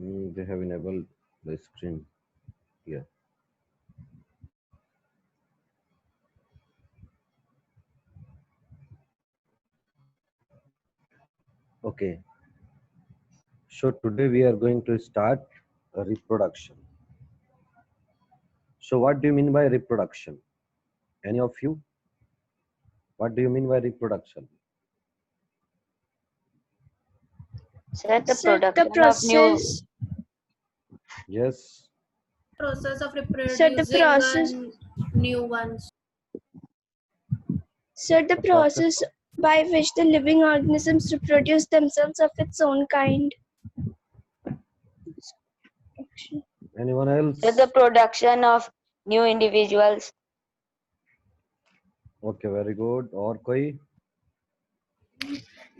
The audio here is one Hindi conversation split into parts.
They have enabled the screen here. Okay, so today we are going to start reproduction. So what do you mean by reproduction? Any of you? What do you mean by reproduction? Sir, the Sir, the production of new. process. Yes. Process of Sir, reproducing the process. new ones. Sir, the The process process by which the living organisms reproduce themselves of its own kind. Anyone else? Sir, the production of new individuals. Okay, very good. और कोई?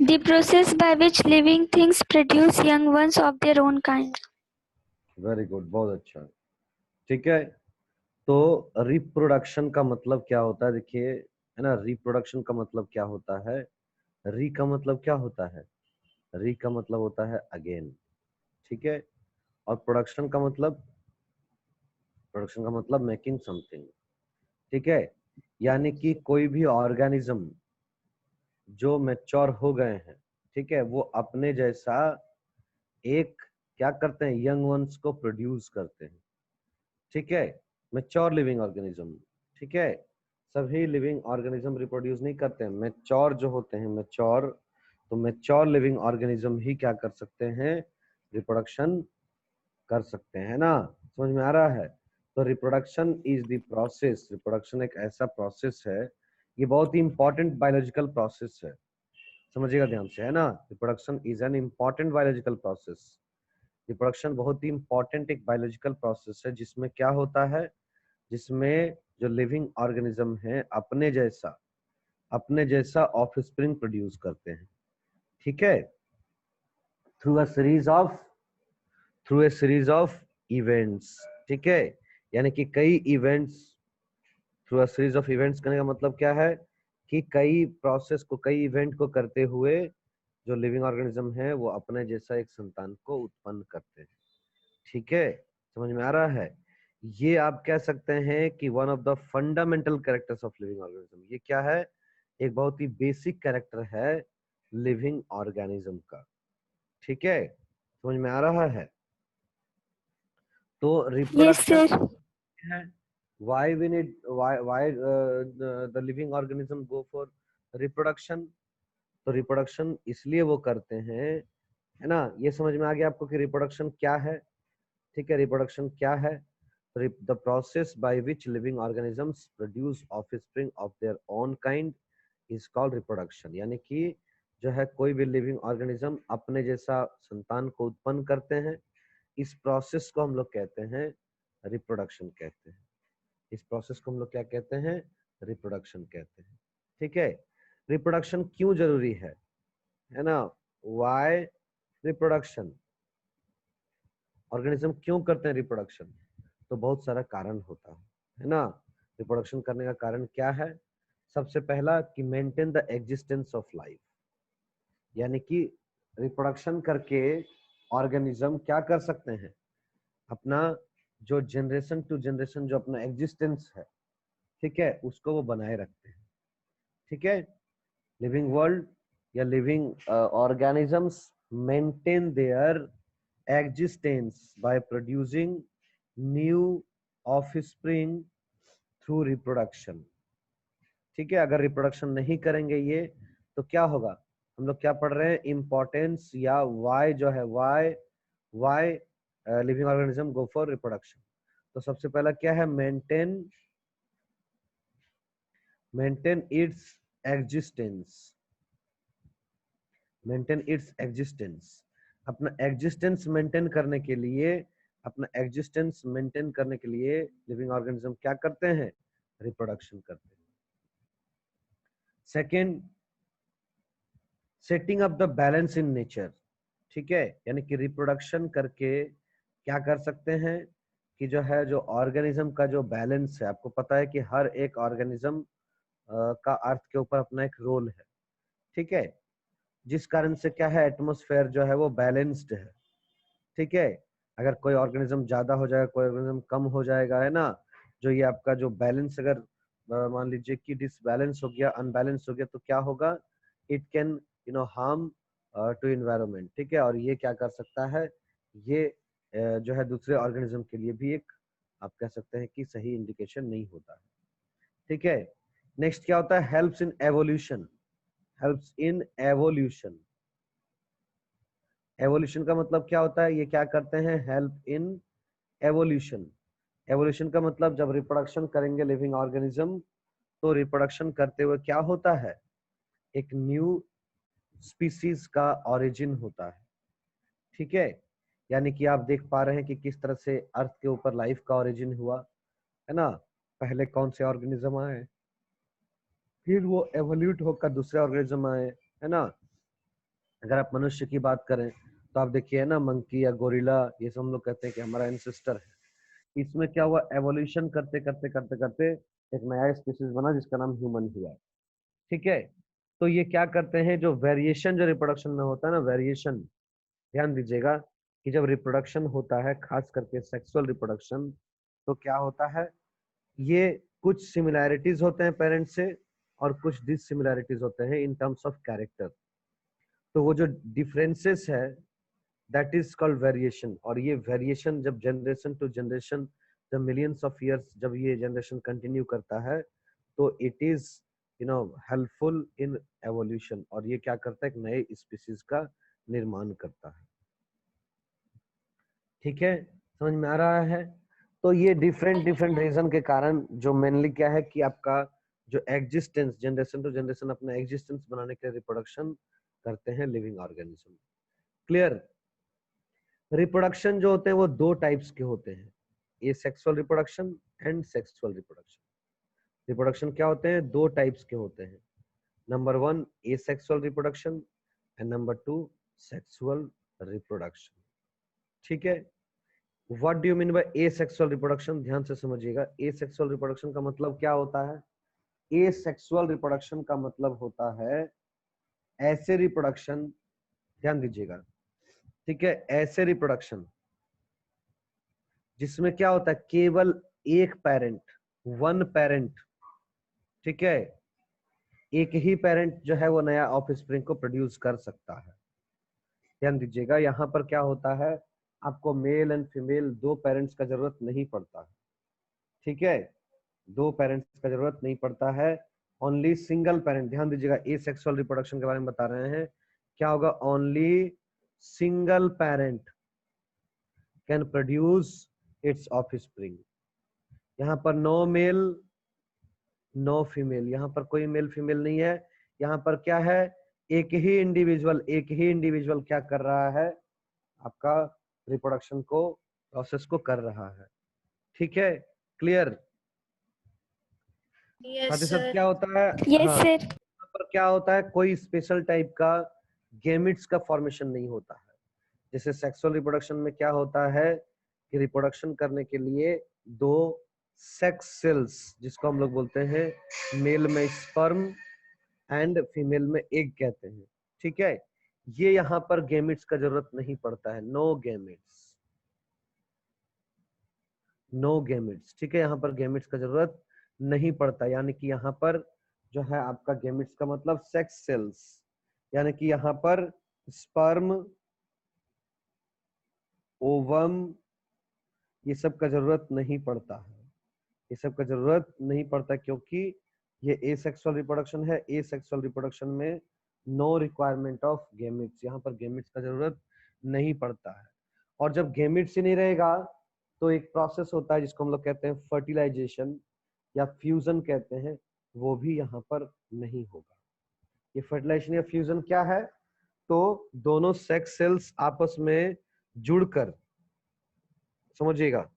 The process by which living things produce young ones of their own kind. Very good, बहुत अच्छा. ठीक है, तो रिप्रोडक्शन का मतलब क्या होता है? देखिए, है ना, रिप्रोडक्शन का मतलब क्या होता है? री का मतलब क्या होता है? री का मतलब होता है अगेन. ठीक है, और प्रोडक्शन का मतलब मेकिंग समथिंग. ठीक है, यानी कि कोई भी ऑर्गेनिज्म जो मैच्योर हो गए हैं, ठीक है, वो अपने जैसा एक क्या करते हैं, यंग वंस को प्रोड्यूस करते हैं. ठीक है, मैच्योर लिविंग ऑर्गेनिज्म. ठीक है, सभी लिविंग ऑर्गेनिज्म रिप्रोड्यूस नहीं करते हैं. मैच्योर जो होते हैं, मैच्योर, तो मैच्योर लिविंग ऑर्गेनिज्म ही क्या कर सकते हैं, रिप्रोडक्शन कर सकते हैं ना. समझ में आ रहा है? तो reproduction is the process. Reproduction एक ऐसा प्रोसेस है, ये बहुत ही इंपॉर्टेंट बायोलॉजिकल प्रोसेस है. समझिएगा ध्यान से, है ना. Reproduction is an important biological process. Reproduction बहुत ही इंपॉर्टेंट एक बायोलॉजिकल प्रोसेस है, जिसमें क्या होता है, जिसमें जो लिविंग ऑर्गेनिज्म है अपने जैसा ऑफस्प्रिंग प्रोड्यूस करते हैं. ठीक है, through a series of events. ठीक है, यानी कि कई events. Through a series of events करने का मतलब क्या है कि कई प्रोसेस को, कई इवेंट को करते हुए जो लिविंग ऑर्गेनिज्म है वो अपने जैसा एक संतान को उत्पन्न करते हैं. ठीक है, समझ में आ रहा है? ये आप कह सकते हैं कि one of the fundamental characters of living organism. ये क्या है? एक बहुत ही बेसिक कैरेक्टर है लिविंग ऑर्गेनिज्म का. ठीक है, समझ में आ रहा है? तो Yes, रिप्रोडक्शन sir. है. why the living organism go for reproduction? तो रिप्रोडक्शन इसलिए वो करते हैं, है ना. ये समझ में आ गया आपको कि रिप्रोडक्शन क्या है? ठीक है, रिप्रोडक्शन क्या है? The process by which living organisms produce offspring of their own kind is called reproduction. यानी कि जो है कोई भी लिविंग ऑर्गेनिज्म अपने जैसा संतान को उत्पन्न करते हैं, इस प्रोसेस को हम लोग कहते हैं रिप्रोडक्शन कहते हैं. इस प्रोसेस को हम लोग क्या कहते हैं? रिप्रोडक्शन कहते हैं. ठीक है, रिप्रोडक्शन क्यों जरूरी है ना. Why reproduction? ऑर्गेनिज्म क्यों करते हैं रिप्रोडक्शन? तो बहुत सारा कारण होता है ना. रिप्रोडक्शन करने का कारण क्या है? सबसे पहला कि maintain the existence of life. यानी कि रिप्रोडक्शन करके ऑर्गेनिज्म क्या कर सकते हैं, अपना जो जनरेशन टू जनरेशन जो अपना एग्जिस्टेंस है, ठीक है, उसको वो बनाए रखते हैं. ठीक है, लिविंग वर्ल्ड या living organisms maintain their existence by producing new offspring through reproduction. ठीक है, अगर रिप्रोडक्शन नहीं करेंगे ये, तो क्या होगा? हम लोग क्या पढ़ रहे हैं? इम्पोर्टेंस या वाई जो है, why living organism go for reproduction. तो सबसे पहला क्या है? Maintain its existence. Maintain its existence. अपना एग्जिस्टेंस मेंटेन करने के लिए, लिविंग ऑर्गेनिज्म क्या करते हैं? रिप्रोडक्शन करते हैं. Second, setting up the balance in nature. ठीक है, यानी कि रिप्रोडक्शन करके क्या कर सकते हैं कि जो है, जो ऑर्गेनिज्म का जो बैलेंस है, आपको पता है कि हर एक ऑर्गेनिज्म का अर्थ के ऊपर अपना एक रोल है. ठीक है, जिस कारण से क्या है, एटमॉस्फेयर जो है वो बैलेंस्ड है. ठीक है, अगर कोई ऑर्गेनिज्म ज्यादा हो जाएगा, कोई ऑर्गेनिज्म कम हो जाएगा, है ना, जो ये आपका जो बैलेंस अगर मान लीजिए कि डिसबैलेंस हो गया, अनबैलेंस हो गया, तो क्या होगा, it can harm to environment, ठीक है। और ये क्या कर सकता है, ये जो है दूसरे ऑर्गेनिज्म के लिए भी एक आप कह सकते हैं कि सही इंडिकेशन नहीं होता है, ठीक है। नेक्स्ट क्या होता है, helps in evolution. Helps in evolution. Evolution का मतलब क्या होता है, ये क्या करते हैं, हेल्प इन एवोल्यूशन। एवोल्यूशन का मतलब जब रिप्रोडक्शन करेंगे लिविंग ऑर्गेनिज्म, तो रिप्रोडक्शन करते हुए क्या होता है, एक न्यू स्पीसीज का ओरिजिन होता है, ठीक है। यानी कि आप देख पा रहे हैं कि किस तरह से अर्थ के ऊपर लाइफ का ओरिजिन हुआ, है ना। पहले कौन से ऑर्गेनिज्म आए, फिर वो एवोल्यूट होकर दूसरे ऑर्गेनिज्म आए, है ना। अगर आप मनुष्य की बात करें तो आप देखिए ना, मंकी या गोरिल्ला, ये सब हम लोग कहते हैं कि हमारा एंसेस्टर है। इसमें क्या हुआ, एवोल्यूशन करते करते करते करते एक नया स्पीसीज बना जिसका नाम ह्यूमन हुआ, ठीक है। तो ये क्या करते हैं, जो वेरिएशन जो रिप्रोडक्शन में होता है ना, वेरिएशन, ध्यान दीजिएगा कि जब रिप्रोडक्शन होता है, खास करके सेक्सुअल रिप्रोडक्शन, तो क्या होता है, ये कुछ सिमिलैरिटीज होते हैं पेरेंट से और कुछ डिससिमिलैरिटीज होते हैं इन टर्म्स ऑफ कैरेक्टर। तो वो जो डिफरेंसेस है, दैट इज कॉल्ड वेरिएशन। और ये वेरिएशन जब जनरेशन टू जनरेशन, जब मिलियंस ऑफ ईयर्स जब ये जनरेशन कंटिन्यू करता है, तो it is helpful in evolution. और ये क्या करता है, एक नए स्पीसीज का निर्माण करता है, ठीक है। समझ में आ रहा है। तो ये डिफरेंट डिफरेंट रीजन के कारण जो मेनली क्या है कि आपका जो एग्जिस्टेंस, जनरेशन टू जनरेशन अपना एग्जिस्टेंस बनाने के लिए रिप्रोडक्शन करते हैं लिविंग ऑर्गेनिज्म। क्लियर। रिप्रोडक्शन जो होते हैं वो दो टाइप्स के होते हैं, ए sexual reproduction and sexual reproduction. Reproduction क्या होते हैं, दो टाइप्स के होते हैं। Number 1 A sexual reproduction and number 2 sexual reproduction, ठीक है। What do you mean by asexual reproduction, ध्यान से समझिएगा। एसेक्सुअल रिप्रोडक्शन का मतलब क्या होता है, एसेक्सुअल रिप्रोडक्शन का मतलब होता है ऐसे रिप्रोडक्शन, ध्यान दीजिएगा, ठीक है, ऐसे रिप्रोडक्शन जिसमें क्या होता है, केवल एक पेरेंट, वन पेरेंट, ठीक है, एक ही पेरेंट जो है वो नया ऑफस्प्रिंग को प्रोड्यूस कर सकता है। ध्यान दीजिएगा, यहाँ पर क्या होता है, आपको मेल एंड फीमेल दो पेरेंट्स का जरूरत नहीं पड़ता है, ठीक है, दो पेरेंट्स का जरूरत नहीं पड़ता है, ओनली सिंगल पेरेंट। ध्यान दीजिएगा, एसेक्सुअल रिप्रोडक्शन के बारे में बता रहे हैं, क्या होगा, only single parent can produce it's offspring. यहाँ पर नो मेल नो फीमेल, यहाँ पर कोई मेल फीमेल नहीं है। यहाँ पर क्या है, एक ही इंडिविजुअल क्या कर रहा है, आपका रिप्रोडक्शन को, प्रोसेस को कर रहा है, ठीक है। क्लियर। Yes, साथ ही साथ sir. क्या होता है, Yes, हाँ, sir. यहाँ पर क्या होता है, कोई स्पेशल टाइप का गेमिट्स का फॉर्मेशन नहीं होता है। जैसे सेक्सुअल रिप्रोडक्शन में क्या होता है कि रिप्रोडक्शन करने के लिए दो सेक्स सेल्स, जिसको हम लोग बोलते हैं मेल में स्पर्म एंड फीमेल में एग कहते हैं, ठीक है। ये यहाँ पर गेमिट्स का जरूरत नहीं पड़ता है, नो गेमिट्स, नो गेमिट्स, ठीक है। यहाँ पर गेमिट्स का जरूरत नहीं पड़ता, यानी कि यहाँ पर जो है आपका गेमिट्स का मतलब सेक्स सेल्स, यानी कि यहाँ पर स्पर्म, ओवम, ये सब का जरूरत नहीं पड़ता है, ये सब का जरूरत नहीं पड़ता, क्योंकि ये एसेक्सुअल रिप्रोडक्शन है। एसेक्सुअल रिप्रोडक्शन में नो रिक्वायरमेंट ऑफ गेमिट्स, यहाँ पर गेमिट्स का जरूरत नहीं पड़ता है। और जब गेमिट्स ही नहीं रहेगा तो एक प्रोसेस होता है जिसको हम लोग कहते हैं फर्टिलाइजेशन या फ्यूजन कहते हैं, वो भी यहाँ पर नहीं होगा। ये फर्टिलाइजेशन या फ्यूजन क्या है, तो दोनों सेक्स सेल्स आपस में जुड़कर, समझिएगा,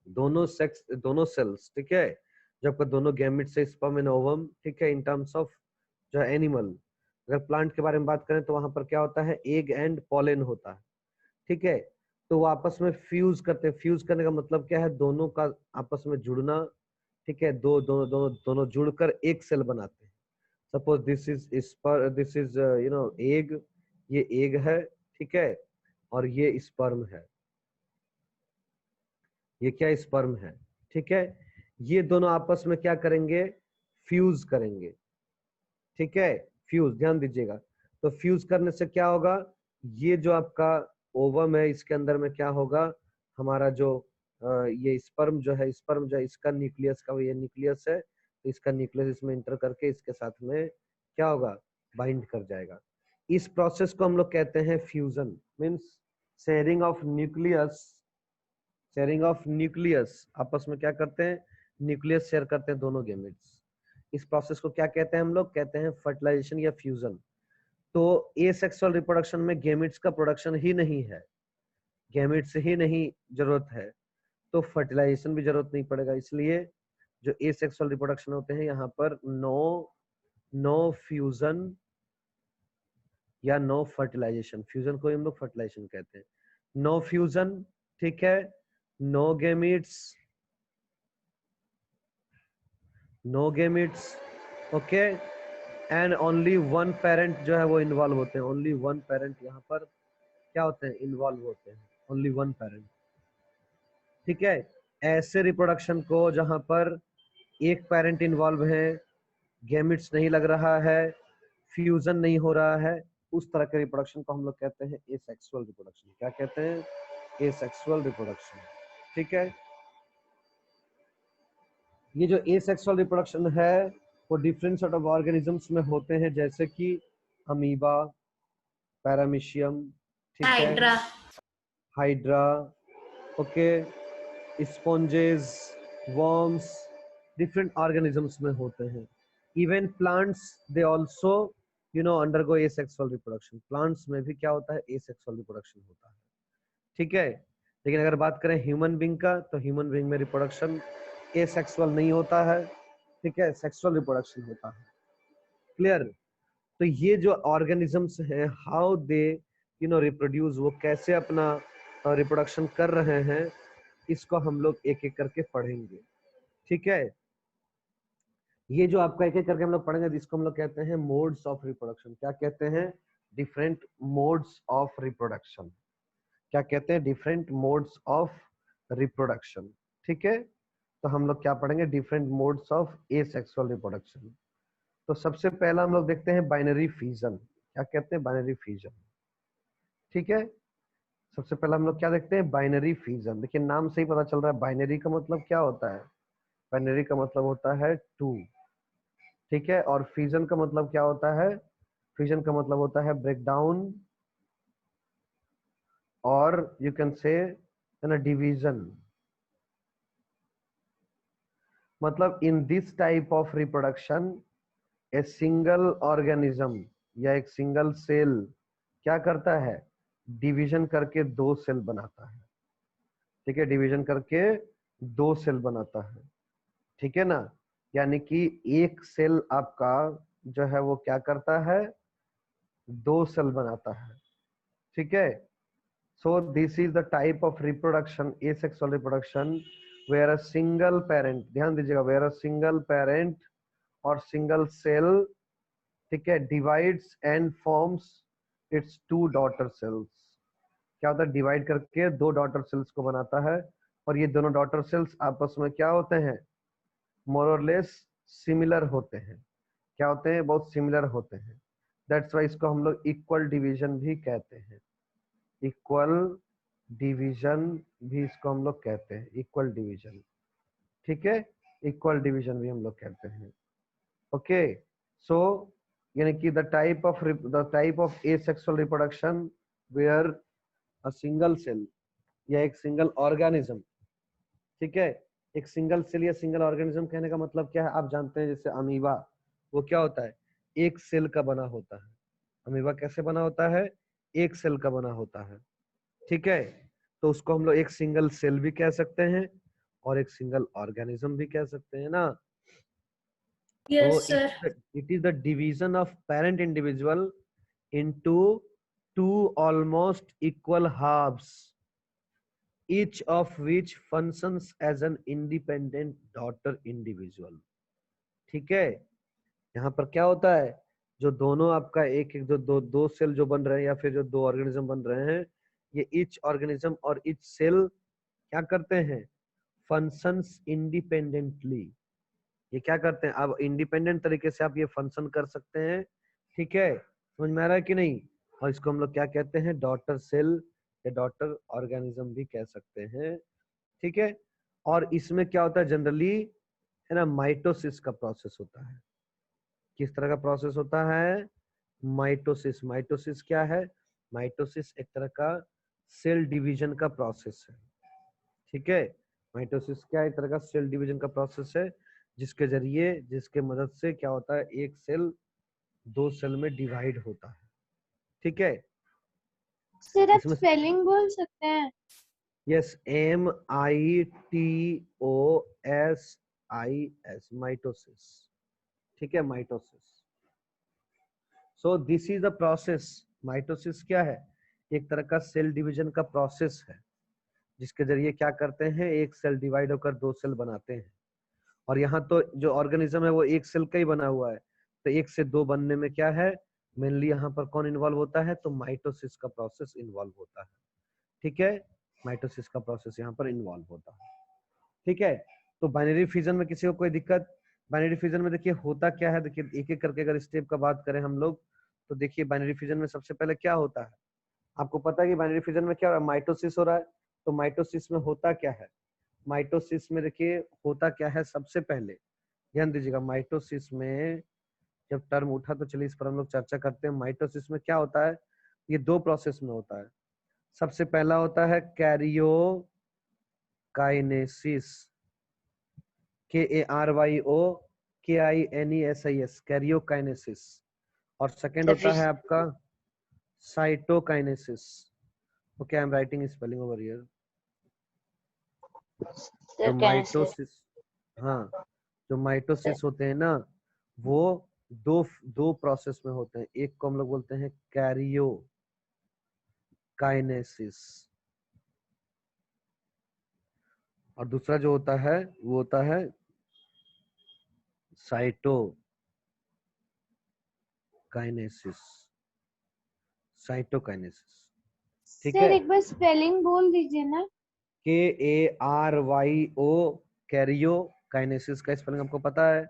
दोनों सेल्स, ठीक है, जब दोनों गैमेट से स्पर्म एंड ओवम, ठीक है, इन टर्म्स ऑफ जो एनिमल, अगर प्लांट के बारे में बात करें तो वहां पर क्या होता है, एग एंड पॉलन होता है, ठीक है। तो वो आपस में फ्यूज करते हैं। फ्यूज करने का मतलब क्या है, दोनों का आपस में जुड़ना, ठीक है, दोनों जुड़कर एक सेल बनाते हैं। सपोज दिस इज एग, ये एग है, ठीक है, और ये स्पर्म है, ये क्या स्पर्म है, ठीक है। ये दोनों आपस में क्या करेंगे, फ्यूज करेंगे, ठीक है, फ्यूज, ध्यान दीजिएगा। तो फ्यूज करने से क्या होगा, ये जो आपका ओवम है इसके अंदर में क्या होगा, हमारा जो ये स्पर्म जो है, स्पर्म जो है इसका न्यूक्लियस का, ये न्यूक्लियस है, तो इसका न्यूक्लियस इसमें इंटर करके इसके साथ में क्या होगा, बाइंड कर जाएगा। इस प्रोसेस को हम लोग कहते हैं fusion, means sharing of nucleus, sharing of nucleus, आपस में क्या करते हैं, न्यूक्लियस शेयर करते हैं दोनों गैमेट्स। इस प्रोसेस को क्या कहते हैं, हम लोग कहते हैं फर्टिलाइजेशन या फ्यूजन। तो एसेक्सुअल रिप्रोडक्शन में गैमेट्स का प्रोडक्शन ही नहीं है, गैमेट्स ही नहीं जरूरत है, तो फर्टिलाइजेशन भी जरूरत नहीं पड़ेगा। इसलिए जो एसेक्सुअल रिप्रोडक्शन होते हैं यहाँ पर नो फ्यूजन या नो फर्टिलाइजेशन, फ्यूजन को हम लोग फर्टिलाइजेशन कहते हैं, नो फ्यूजन, ठीक है, no gametes, no gametes, okay, and only one parent जो है वो इन्वॉल्व होते हैं, ओनली वन पेरेंट यहाँ पर क्या होते हैं, इन्वॉल्व होते हैं, ओनली वन पेरेंट, ठीक है। ऐसे रिप्रोडक्शन को जहां पर एक पेरेंट इन्वॉल्व है, गैमेट्स नहीं लग रहा है, फ्यूजन नहीं हो रहा है, उस तरह के रिप्रोडक्शन को हम लोग कहते हैं एसेक्सुअल रिप्रोडक्शन। क्या कहते हैं, एसेक्सुअल रिप्रोडक्शन, ठीक है। ये जो एसेक्सुअल रिप्रोडक्शन है वो डिफरेंट सॉर्ट ऑफ ऑर्गेनिजम्स में होते हैं, जैसे कि अमीबा, पैरामीशियम, ठीक है, hydra, hydra, okay, sponges, worms, different organisms में होते हैं। Even plants they also undergo asexual reproduction, plants में भी क्या होता है, एसेक्सुअल रिप्रोडक्शन होता है, ठीक है। लेकिन अगर बात करें ह्यूमन बीइंग का, तो ह्यूमन बीइंग में रिप्रोडक्शन एसेक्सुअल नहीं होता है, ठीक है, सेक्सुअल रिप्रोडक्शन होता है, क्लियर। तो ये जो ऑर्गेनिजम्स हैं, हाउ दे रिप्रोड्यूस, वो कैसे अपना रिप्रोडक्शन कर रहे हैं, इसको हम लोग एक एक करके पढ़ेंगे, ठीक है। ये जो आपका एक एक करके हम लोग पढ़ेंगे, जिसको हम लोग कहते हैं मोड्स ऑफ रिप्रोडक्शन। क्या कहते हैं, डिफरेंट मोड्स ऑफ रिप्रोडक्शन। क्या कहते हैं, डिफरेंट मोड्स ऑफ रिप्रोडक्शन, ठीक है। तो हम लोग क्या पढ़ेंगे, different modes of asexual reproduction. तो सबसे पहला हम लोग देखते हैं बाइनरी फिजन। क्या कहते हैं, बाइनरी फिजन, ठीक है। सबसे पहला हम लोग क्या देखते हैं, बाइनरी फिजन। देखिए नाम से ही पता चल रहा है बाइनरी का मतलब क्या होता है, बाइनरी का मतलब होता है टू, ठीक है। और फिजन का मतलब क्या होता है, फिजन का मतलब होता है ब्रेक डाउन, और यू कैन से डिवीजन। मतलब in this type of reproduction a single organism या एक सिंगल सेल क्या करता है, डिवीजन करके दो सेल बनाता है, ठीक है, डिवीजन करके दो सेल बनाता है, ठीक है ना। यानी कि एक सेल आपका जो है वो क्या करता है, दो सेल बनाता है, ठीक है। So this is the type of reproduction, asexual reproduction, where a single parent, ध्यान दीजिएगा, वेयर अ सिंगल पेरेंट और सिंगल सेल, ठीक है, divides and forms its two daughter cells. क्या होता है, डिवाइड करके दो डॉटर सेल्स को बनाता है, और ये दोनों डॉटर सेल्स आपस में क्या होते हैं, मोर और लेस सिमिलर होते हैं। क्या होते हैं, बहुत सिमिलर होते हैं। दैट्स वाई इसको हम लोग इक्वल डिवीजन भी कहते हैं, इक्वल डिवीजन भी इसको हम लोग कहते हैं, इक्वल डिवीजन, ठीक है, इक्वल डिवीजन भी हम लोग कहते हैं, ओके। सो यानी कि the type of asexual reproduction where a single cell या एक सिंगल ऑर्गेनिज्म, ठीक है। एक सिंगल सेल या सिंगल ऑर्गेनिज्म कहने का मतलब क्या है, आप जानते हैं, जैसे अमीबा, वो क्या होता है, एक सेल का बना होता है। अमीबा कैसे बना होता है, एक सेल का बना होता है, ठीक है। तो उसको हम लोग एक सिंगल सेल भी कह सकते हैं और एक सिंगल ऑर्गेनिज्म भी कह सकते हैं ना। yes So sir, it is the division of parent individual into two almost equal halves, each of which functions as an independent daughter individual, ठीक है। यहाँ पर क्या होता है, जो दोनों आपका एक एक जो दो सेल जो बन रहे हैं या फिर जो दो ऑर्गेनिज्म बन रहे हैं, ये ईच ऑर्गेनिज्म और ईच सेल क्या करते हैं, फंक्शंस इंडिपेंडेंटली। ये क्या करते हैं, अब इंडिपेंडेंट तरीके से आप ये फंक्शन कर सकते हैं, ठीक है, समझ में आ रहा है कि नहीं। और इसको हम लोग क्या कहते हैं, डॉटर सेल या डॉटर ऑर्गेनिज्म भी कह सकते हैं, ठीक है। और इसमें क्या होता है जनरली, है ना, माइटोसिस का प्रोसेस होता है। किस तरह का प्रोसेस होता है, माइटोसिस। माइटोसिस क्या है, माइटोसिस एक तरह का सेल डिवीजन का प्रोसेस है, ठीक है। माइटोसिस क्या है, एक तरह का सेल डिवीजन का प्रोसेस है, जिसके जरिए, जिसके मदद से क्या होता है, एक सेल दो सेल में डिवाइड होता है, ठीक है। सर आप इसमें स्पेलिंग बोल सकते हैं? यस, MITOSIS, माइटोसिस, ठीक है, mitosis. So this is the process. Mitosis क्या है, एक तरह का सेल डिवीजन का प्रोसेस है, जिसके जरिए क्या करते हैं, एक सेल डिवाइड होकर दो सेल बनाते हैं। और यहाँ तो जो ऑर्गेनिज्म है वो एक सेल का ही बना हुआ है, तो एक से दो बनने में क्या है, मेनली यहाँ पर कौन इन्वॉल्व होता है, तो माइटोसिस का प्रोसेस इन्वॉल्व होता है, ठीक है। माइटोसिस का प्रोसेस यहाँ पर इन्वॉल्व होता है, ठीक है। तो बाइनरी फ्यूजन में किसी को कोई दिक्कत, बाइनरी फ्यूजन में देखिए होता क्या है, देखिए एक एक करके अगर स्टेप का बात करें हम लोग, तो देखिए बाइनरी फ्यूजन में सबसे पहले क्या होता है, आपको पता है कि बाइनरी फ्यूजन में क्या हो रहा है, माइटोसिस हो रहा है। तो माइटोसिस में होता क्या है, माइटोसिस में देखिए होता क्या है, सबसे पहले ध्यान दीजिएगा, माइटोसिस में जब टर्म उठा तो चलिए इस पर हम लोग चर्चा करते हैं। माइटोसिस में क्या होता है, ये दो प्रोसेस में होता है। सबसे पहला होता है कैरियोकाइनेसिस, KARYOKINESIS, कैरियोकाइनेसिस। और सेकंड होता है आपका cytokinesis. Okay, I am writing spelling over here. जो माइटोसिस, हाँ, जो माइटोसिस होते हैं ना, वो दो प्रोसेस में होते हैं। एक को हम लोग बोलते हैं कैरियोकाइनेसिस, और दूसरा जो होता है वो होता है साइटोकाइनेसिस, साइटोकाइनेसिस, ठीक सर है। एक बार स्पेलिंग बोल दीजिए ना। KARYO, कैरियोकाइनेसिस का स्पेलिंग आपको पता है।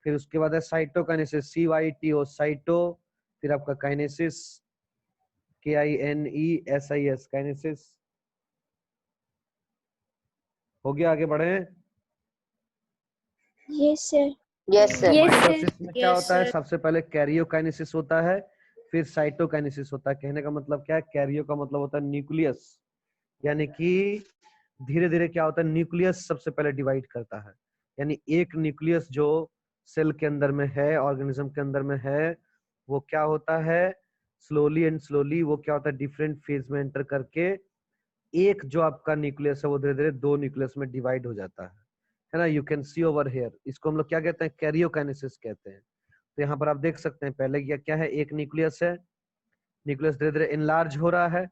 फिर उसके बाद है साइटोकाइनेसिस, CYTO, साइटो, फिर आपका काइनेसिस, KINESIS, काइनेसिस। हो गया, आगे बढ़े। Yes, sir. Yes, sir. Yes, sir. Mitosis में क्या Yes, होता है, sir. सबसे पहले कैरियोकाइनेसिस होता है, फिर साइटोकाइनेसिस होता है। कहने का मतलब क्या है, कैरियो का मतलब होता है न्यूक्लियस, यानी कि धीरे धीरे क्या होता है, न्यूक्लियस सबसे पहले डिवाइड करता है। यानी एक न्यूक्लियस जो सेल के अंदर में है, ऑर्गेनिज्म के अंदर में है, वो क्या होता है, स्लोली एंड स्लोली वो क्या होता है, डिफरेंट फेज में एंटर करके एक जो आपका न्यूक्लियस है वो धीरे धीरे दो न्यूक्लियस में डिवाइड हो जाता है ना। You can see over here, इसको हम लोग क्या कहते हैं, कैरियोकाइनेसिस कहते हैं। तो यहाँ पर आप देख सकते हैं, पहले क्या है, एक न्यूक्लियस है, न्यूक्लियस धीरे धीरे इनलार्ज हो रहा है,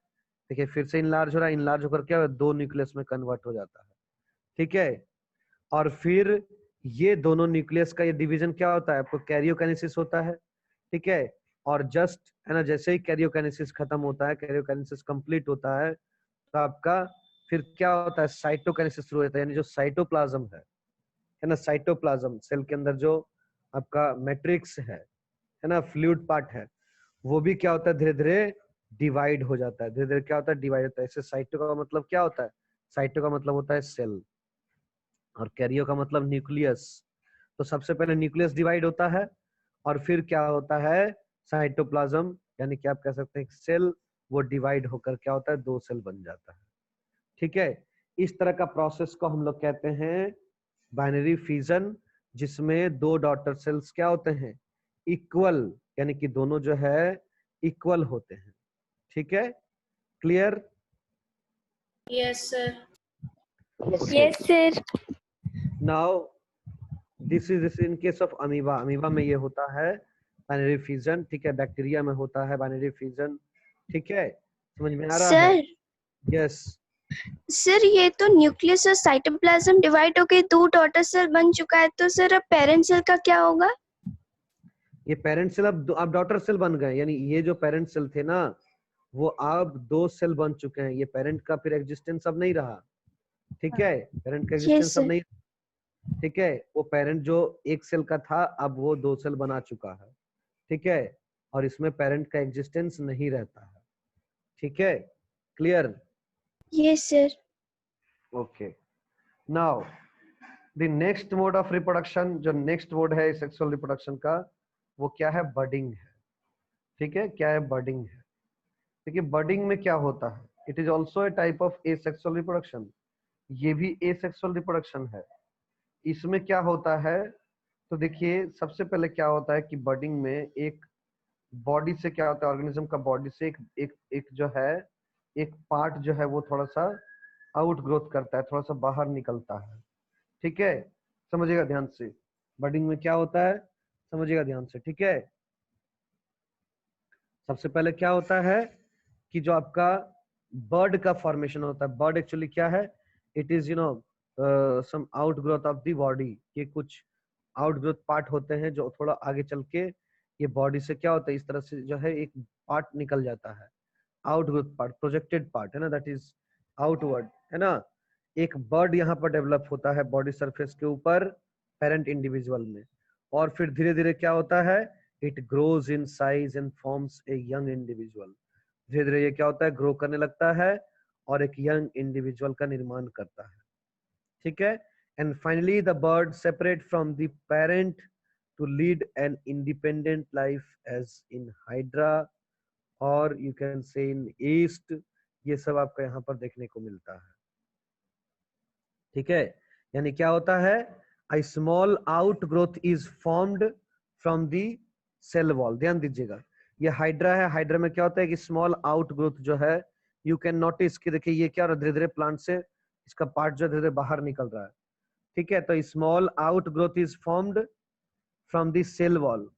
देखिए फिर से इनलार्ज हो रहा है, इनलार्ज होकर क्या दो न्यूक्लियस में कन्वर्ट हो जाता है, ठीक है। और फिर ये दोनों न्यूक्लियस का ये डिवीजन क्या होता है, आपको कैरियोकाइनेसिस होता है, ठीक है। और जस्ट, है ना, जैसे ही कैरियोकाइनेसिस खत्म होता है, कैरियोकाइनेसिस कंप्लीट होता है, तो आपका फिर क्या होता है, साइटोकाइनेसिस शुरू होता है। यानी जो साइटोप्लाज्म है ना, साइटोप्लाज्म सेल के अंदर जो आपका मैट्रिक्स है ना, फ्लूइड पार्ट है, वो भी क्या होता है, धीरे धीरे डिवाइड हो जाता है। धीरे धीरे क्या होता है, डिवाइड होता है। इससे साइटो का मतलब क्या होता है, साइटो का मतलब होता है सेल, और कैरियो का मतलब न्यूक्लियस। तो सबसे पहले न्यूक्लियस डिवाइड होता है, और फिर क्या होता है, साइटोप्लाज्म, यानी कि आप कह सकते हैं सेल, वो डिवाइड होकर क्या होता है, दो सेल बन जाता है, ठीक है। इस तरह का प्रोसेस को हम लोग कहते हैं बाइनरी फ्यूजन, जिसमें दो डॉटर सेल्स क्या होते हैं, इक्वल, यानी कि दोनों जो है इक्वल होते हैं, ठीक है। Clear? Yes, sir. Yes, sir. Now this is in case of amoeba. Amoeba में ये होता है बाइनरी फ्यूजन, ठीक है। बैक्टीरिया में होता है बाइनरी फ्यूजन, ठीक है। समझ में आ रहा है? Sir, yes. सर ये तो न्यूक्लियस और साइटोप्लाज्म डिवाइड होके दो डॉटर सेल बन चुका है, तो सर अब पेरेंट सेल का क्या होगा? ये पेरेंट सेल अब डॉटर सेल बन गए, यानी ये जो पेरेंट सेल थे ना, वो अब 2 सेल बन चुके हैं, ये पेरेंट का फिर एग्जिस्टेंस अब नहीं रहा, ठीक है, पेरेंट का Yes, एग्जिस्टेंस अब sir. नहीं, ठीक है, वो पेरेंट जो 1 सेल का था अब वो 2 सेल बना चुका है, ठीक है, और इसमें पेरेंट का एग्जिस्टेंस नहीं रहता है, ठीक है, clear? Yes, sir. Okay, now the next mode of reproduction, जो नेक्स्ट मोड है सेक्सुअल रिप्रोडक्शन का, वो क्या है? बडिंग है, ठीक है, क्या है? बडिंग है। देखिए बडिंग में क्या होता है, it is also a type of asexual reproduction, ये भी एसेक्सुअल रिप्रोडक्शन है। इसमें क्या होता है, तो देखिए सबसे पहले क्या होता है कि बडिंग में एक बॉडी से क्या होता है, ऑर्गेनिज्म का बॉडी से एक जो है एक पार्ट जो है वो थोड़ा सा आउट ग्रोथ करता है, थोड़ा सा बाहर निकलता है, ठीक है, समझिएगा ध्यान से, बडिंग में क्या होता है समझिएगा ध्यान से, ठीक है। सबसे पहले क्या होता है कि जो आपका बर्ड का फॉर्मेशन होता है, बर्ड एक्चुअली क्या है, it is you know some out growth of the body, ये कुछ आउट ग्रोथ पार्ट होते हैं जो थोड़ा आगे चल के ये बॉडी से क्या होता है, इस तरह से जो है एक पार्ट निकल जाता है, out growth part, projected part है ना, दैट इज आउटवर्ड, है ना। एक बर्ड यहाँ पर डेवलप होता है बॉडी सरफेस के ऊपर पेरेंट इंडिविजुअल में, और फिर धीरे धीरे क्या होता है, it grows in size and forms a young individual, धीरे धीरे ये क्या होता है, ग्रो करने लगता है और एक यंग इंडिविजुअल का निर्माण करता है, ठीक है। And finally the bud separate from the parent to lead an independent life as in hydra और you can say in east, ये सब आपका यहाँ पर देखने को मिलता है, ठीक है। यानी क्या होता है, a small outgrowth is formed from the cell wall, ध्यान दीजिएगा, ये हाइड्रा है, हाइड्रा में क्या होता है कि स्मॉल आउटग्रोथ जो है, यू कैन नोटिस कि देखिए ये क्या हो रहा है, धीरे धीरे प्लांट से इसका पार्ट जो धीरे धीरे बाहर निकल रहा है, ठीक है। तो small outgrowth is formed from the cell wall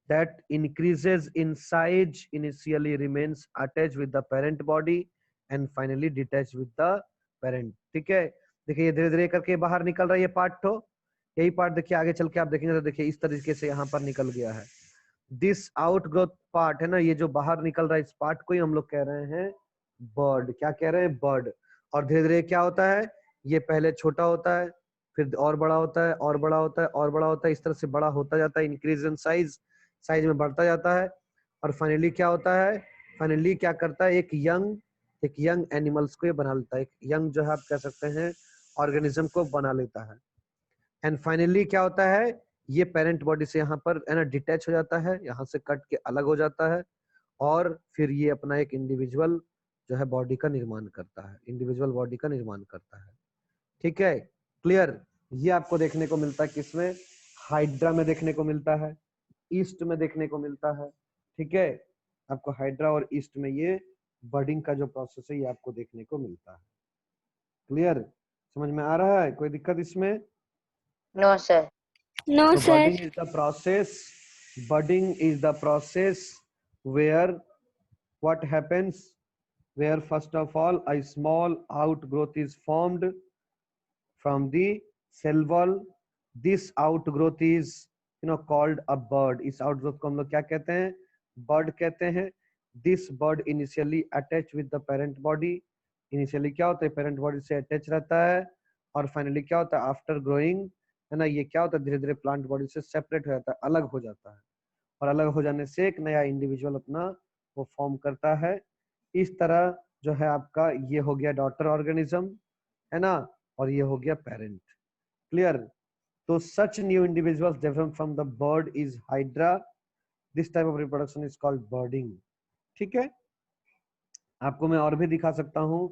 that increases in size, initially remains attached with the parent body and finally detached with the parent, ठीक है। देखिए ये धीरे धीरे करके बाहर निकल रहा है ये पार्ट, तो यही पार्ट देखिए आगे चल के आप देखेंगे तो देखिए इस तरीके से यहाँ पर निकल गया है, दिस आउटग्रोथ पार्ट है ना, ये जो बाहर निकल रहा है इस पार्ट को ही हम लोग कह रहे हैं बर्ड, क्या कह रहे हैं, बर्ड। और धीरे धीरे क्या होता है, ये पहले छोटा होता है, फिर और बड़ा होता है, और बड़ा होता है, और बड़ा होता है, इस तरह से बड़ा होता जाता है, इंक्रीज इन साइज, साइज में बढ़ता जाता है, और फाइनली क्या होता है, फाइनली क्या करता है, एक यंग एनिमल्स को ये बना लेता है, एक यंग जो है आप कह सकते हैं ऑर्गेनिज्म को बना लेता है। एंड फाइनली क्या होता है, ये पेरेंट बॉडी से यहाँ पर है ना डिटैच हो जाता है, यहाँ से कट के अलग हो जाता है, और फिर ये अपना एक इंडिविजुअल जो है बॉडी का निर्माण करता है, इंडिविजुअल बॉडी का निर्माण करता है, ठीक है, क्लियर। ये आपको देखने को मिलता है किसमें, हाइड्रा में देखने को मिलता है, ईस्ट में देखने को मिलता है, ठीक है, आपको हाइड्रा और ईस्ट में ये बर्डिंग का जो प्रोसेस है ये आपको देखने को मिलता है, क्लियर, समझ में आ रहा है, कोई दिक्कत इसमें? No, sir. No, So sir. budding is the process where what happens, where first of all a small outgrowth is formed from the cell wall, this outgrowth is called a bud, इस outgrowth को हम लोग क्या कहते हैं, bud कहते हैं। this bud initially attached with the parent body, initially क्या होता है, parent body से attach रहता है, और finally क्या होता है, after growing है ना, ये क्या होता है, धीरे धीरे प्लांट बॉडी से सेपरेट हो जाता है, अलग हो जाता है, और अलग हो जाने से एक नया इंडिविजुअल अपना वो फॉर्म करता है। इस तरह जो है आपका ये हो गया डॉटर ऑर्गेनिज्म, है ना, और ये हो गया पेरेंट, क्लियर। तो such new individuals develop from the bud is hydra, this type of reproduction is called budding, ठीक है। आपको मैं और भी दिखा सकता हूँ,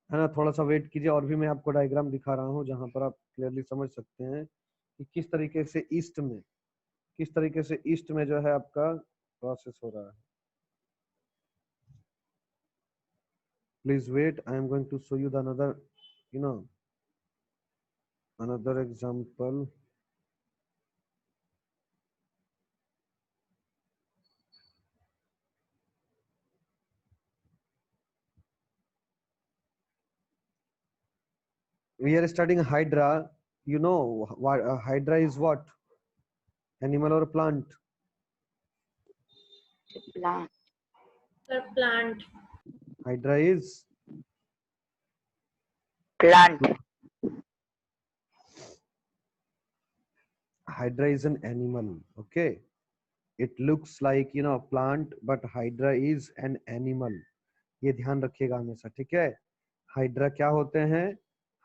है ना, थोड़ा सा वेट कीजिए, और भी मैं आपको डायग्राम दिखा रहा हूँ जहां पर आप क्लियरली समझ सकते हैं कि किस तरीके से ईस्ट में जो है आपका प्रोसेस हो रहा है। Please wait, I am going to show you the another example. We are studying hydra. You know what hydra is, what animal or plant? Plant. Sir, plant. Hydra is Plant. Hydra is an animal. Okay, it looks like plant, but Hydra is an animal. ये ध्यान रखिएगा हमेशा, ठीक है। हाइड्रा क्या होते हैं?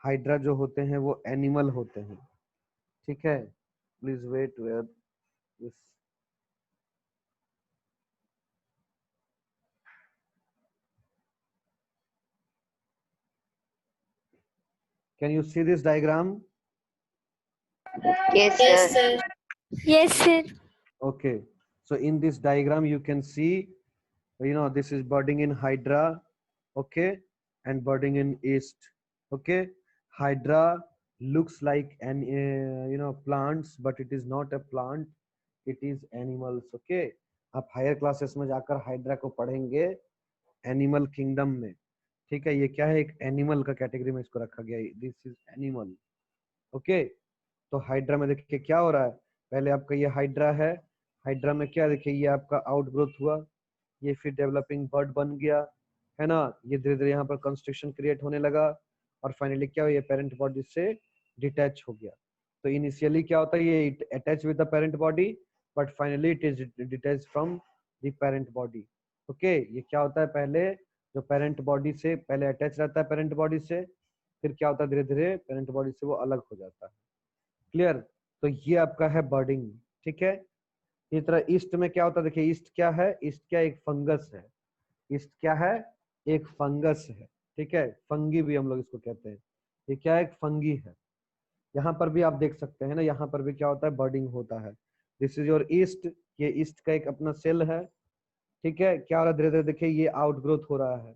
हाइड्रा जो होते हैं वो एनिमल होते हैं, ठीक है। Please wait where this. Can you see this diagram? Yes, Yes, sir. sir. Yes, sir. Okay, so in this diagram you can see, this is budding in Hydra, okay, and budding in East, okay. Hydra looks like an plants, but it is not a plant, it is animals, okay. आप हायर क्लासेस में जाकर हाइड्रा को पढ़ेंगे एनिमल किंगडम में, ठीक है। ये क्या है? एक एनिमल का कैटेगरी में इसको रखा गया है, दिस इज एनिमल, ओके। तो हाइड्रा में देखिए क्या हो रहा है, पहले आपका ये हाइड्रा है, हाइड्रा में क्या देखिए ये आपका आउटग्रोथ हुआ, ये फिर डेवलपिंग बर्ड बन गया, है ना। ये धीरे धीरे यहाँ पर कंस्ट्रक्शन क्रिएट होने लगा और फाइनली क्या हो, ये पेरेंट बॉडी से डिटैच हो गया। तो इनिशियली क्या होता है, ये attach with the parent body, but finally it is detach from the parent body, okay. ये क्या होता है, पहले जो पेरेंट बॉडी से पहले अटैच रहता है पेरेंट बॉडी से, फिर क्या होता है धीरे धीरे पेरेंट बॉडी से वो अलग हो जाता है, क्लियर। तो ये आपका है बर्डिंग, ठीक है। इसी तरह ईस्ट में क्या होता है, देखिए ईस्ट क्या है, ईस्ट क्या एक फंगस है, ईस्ट क्या है, एक फंगस है, ठीक है। फंगी भी हम लोग इसको कहते हैं, ये क्या एक फंगी है। यहाँ पर भी आप देख सकते हैं ना, यहाँ पर भी क्या होता है, बर्डिंग होता है। दिस इज योर ईस्ट, ये ईस्ट का एक अपना सेल है, ठीक है। क्या हो रहा है, धीरे धीरे देखिए ये आउटग्रोथ हो रहा है,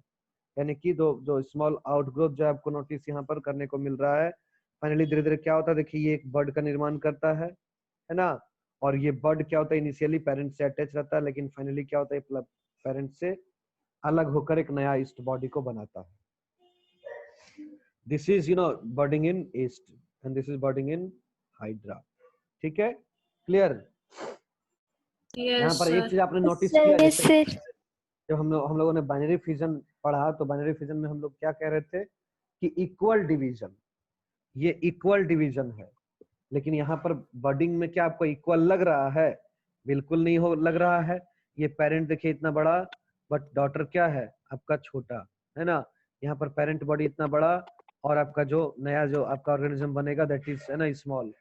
यानी कि जो स्मॉल आउटग्रोथ जो आपको नोटिस यहाँ पर करने को मिल रहा है। फाइनली धीरे धीरे क्या होता है, देखिए ये एक बर्ड का निर्माण करता है ना। और ये बर्ड क्या होता है, इनिशियली पेरेंट से अटैच रहता है, लेकिन फाइनली क्या होता है, पेरेंट से अलग होकर एक नया ईस्ट बॉडी को बनाता है। This is budding in yeast and this is budding in hydra, ठीक है, क्लियर। यहाँ Yes, पर एक sir. चीज आपने नोटिस Sir, किया, yes, जैसे sir. जब हम लोगों ने बाइनरी फिजन पढ़ा, तो बाइनरी फिजन में हम लोग क्या कह रहे थे कि इक्वल डिवीजन, ये इक्वल डिवीजन है। लेकिन यहाँ पर बर्डिंग में क्या आपको इक्वल लग रहा है? बिल्कुल नहीं हो लग रहा है। ये पेरेंट देखिए इतना बड़ा, बट डॉटर क्या है आपका छोटा, है ना। यहाँ पर पेरेंट बॉडी इतना बड़ा और आपका जो नया जो आपका ऑर्गेनिज्म बनेगा दैट इज है ना स्मॉल।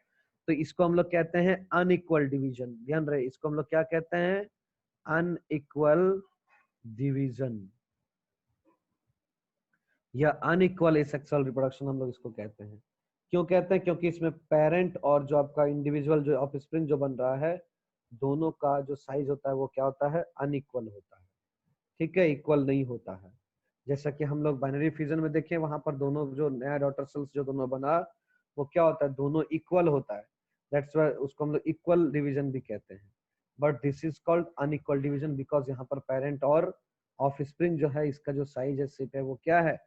तो इसको हम लोग कहते हैं अनइक्वल डिवीजन, ध्यान रहे, इसको हम लोग क्या कहते हैं, अनइक्वल डिवीजन या अनइक्वल एसेक्सुअल रिप्रोडक्शन हम लोग इसको कहते हैं। क्यों कहते हैं? क्योंकि इसमें पेरेंट और जो आपका इंडिविजुअल जो ऑफस्प्रिंग जो बन रहा है, दोनों का जो साइज होता है वो क्या होता है, अनइक्वल होता है, ठीक है, इक्वल नहीं होता है। जैसा कि हम लोग बाइनरी फ्यूजन में देखें, वहां पर दोनों जो नया डॉटर सेल्स जो दोनों बना, वो क्या होता है, दोनों इक्वल होता है, दैट्स व्हाई उसको हम लोग इक्वल डिवीजन भी कहते हैं। But this is called unequal division because यहाँ पर पेरेंट और ऑफस्प्रिंग जो है, इसका जो साइज है, शेप है, वो क्या है,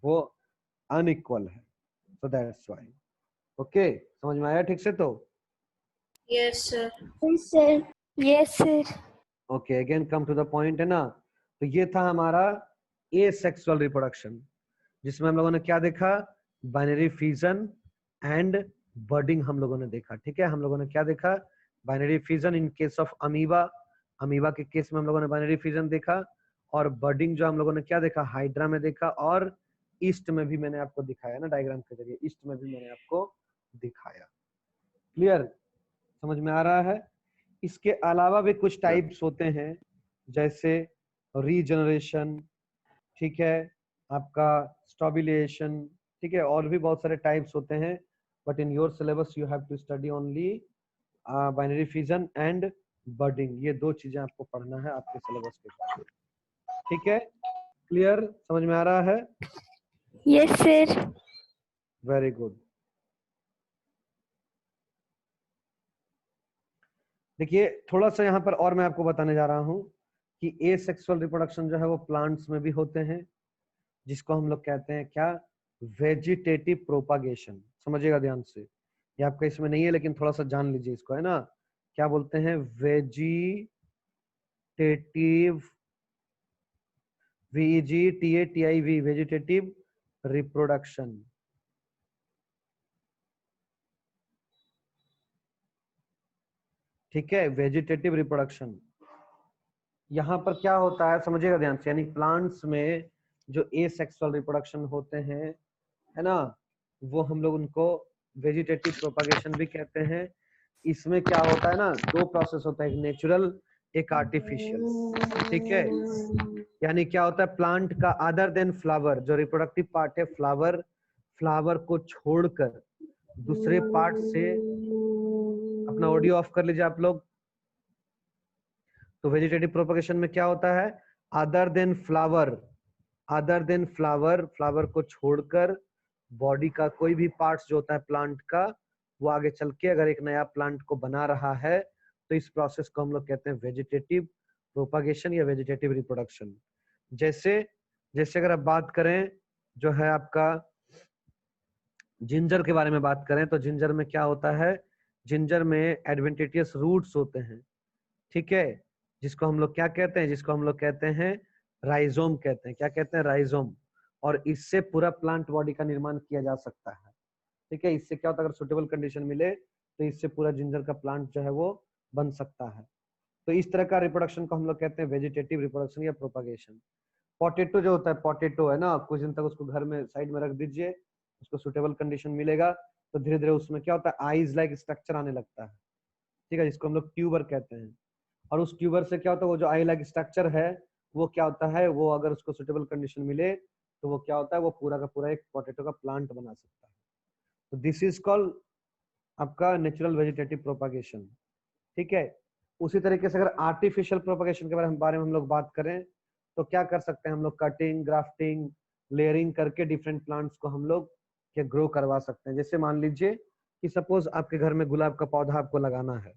वो अनइक्वल है। So that's why. Okay, समझ में आया ठीक से? तो Yes, sir. Yes, sir. Yes, sir. okay, again come to the point, है ना। तो ये था हमारा asexual reproduction, जिसमें हम लोगों ने क्या देखा, बाइनरी फ्यूजन एंड बर्डिंग हम लोगों ने देखा, ठीक है। हम लोगों ने क्या देखा, binary fusion in case of amoeba, amoeba के केस में हम लोगों ने बाइनरी फ्यूजन देखा, और बर्डिंग जो हम लोगों ने क्या देखा, हाइड्रा में देखा, और ईस्ट में भी मैंने आपको दिखाया ना डायग्राम के जरिए, ईस्ट में भी मैंने आपको दिखाया, क्लियर, समझ में आ रहा है। इसके अलावा भी कुछ टाइप्स होते हैं, जैसे रीजनरेशन, ठीक है, आपका स्टॉबिलेशन, ठीक है, और भी बहुत सारे टाइप्स होते हैं। But in your syllabus you have to study only binary fusion and budding, ये दो चीजें आपको पढ़ना है आपके सिलेबस के साथ, ठीक है, क्लियर, समझ में आ रहा है? Yes, sir. Very good. देखिए थोड़ा सा यहाँ पर और मैं आपको बताने जा रहा हूँ कि एसेक्सुअल रिप्रोडक्शन जो है वो प्लांट्स में भी होते हैं, जिसको हम लोग कहते हैं क्या, वेजिटेटिव प्रोपागेशन। समझिएगा ध्यान से, ये आपका इसमें नहीं है लेकिन थोड़ा सा जान लीजिए इसको, है ना। क्या बोलते हैं, वेजिटेटिव VEGTATIV वेजिटेटिव रिप्रोडक्शन। ठीक है, वेजिटेटिव रिप्रोडक्शन। यहाँ पर क्या होता है समझिएगा ध्यान से, यानी प्लांट्स में जो एसेक्सुअल रिप्रोडक्शन होते हैं, है ना, वो हम लोग उनको वेजिटेटिव प्रोपागेशन भी कहते हैं। इसमें क्या होता है ना, दो प्रोसेस होता है, एक नेचुरल एक आर्टिफिशियल। ठीक है, यानी क्या होता है, प्लांट का अदर देन फ्लावर, जो रिप्रोडक्टिव पार्ट है फ्लावर, फ्लावर को छोड़कर दूसरे पार्ट से, अपना ऑडियो ऑफ कर लीजिए आप लोग। तो वेजिटेटिव प्रोपगेशन में क्या होता है, other than flower, other than flower, flower को छोड़कर बॉडी का कोई भी पार्ट्स जो होता है प्लांट का, वो आगे चल के अगर एक नया प्लांट को बना रहा है, तो इस प्रोसेस को हम लोग कहते हैं वेजिटेटिव प्रोपगेशन या वेजिटेटिव रिप्रोडक्शन। जैसे जैसे अगर आप बात करें जो है आपका जिंजर के बारे में बात करें, तो जिंजर में क्या होता है, जिंजर में एडवेंटिशियस रूट्स होते हैं। ठीक है, जिसको हम लोग क्या कहते हैं, जिसको हम लोग कहते हैं राइजोम कहते हैं। क्या कहते हैं, राइजोम। और इससे पूरा प्लांट बॉडी का निर्माण किया जा सकता है। ठीक है, इससे क्या होता है, अगर सुटेबल कंडीशन मिले तो इससे पूरा जिंजर का प्लांट जो है वो बन सकता है। तो इस तरह का रिप्रोडक्शन को हम लोग कहते हैं वेजिटेटिव रिप्रोडक्शन या प्रोपागेशन। पोटैटो जो होता है, पोटैटो है ना, कुछ दिन तक उसको घर में साइड में रख दीजिए, उसको सुटेबल कंडीशन मिलेगा तो धीरे धीरे उसमें क्या होता है, आईज लाइक स्ट्रक्चर आने लगता है। ठीक है, जिसको हम लोग ट्यूबर कहते हैं। और उस ट्यूबर से क्या होता है, वो जो आई लाइक स्ट्रक्चर है वो क्या होता है, वो अगर उसको सुटेबल कंडीशन मिले तो वो क्या होता है, वो पूरा का पूरा एक पोटैटो का प्लांट बना सकता है। तो दिस इज कॉल्ड आपका नेचुरल वेजिटेटिव प्रोपागेशन। ठीक है, उसी तरीके से अगर आर्टिफिशियल प्रोपागेशन के बारे में हम लोग बात करें तो क्या कर सकते हैं हम लोग, कटिंग, ग्राफ्टिंग, लेयरिंग करके डिफरेंट प्लांट्स को हम लोग क्या ग्रो करवा सकते हैं। जैसे मान लीजिए कि सपोज आपके घर में गुलाब का पौधा आपको लगाना है।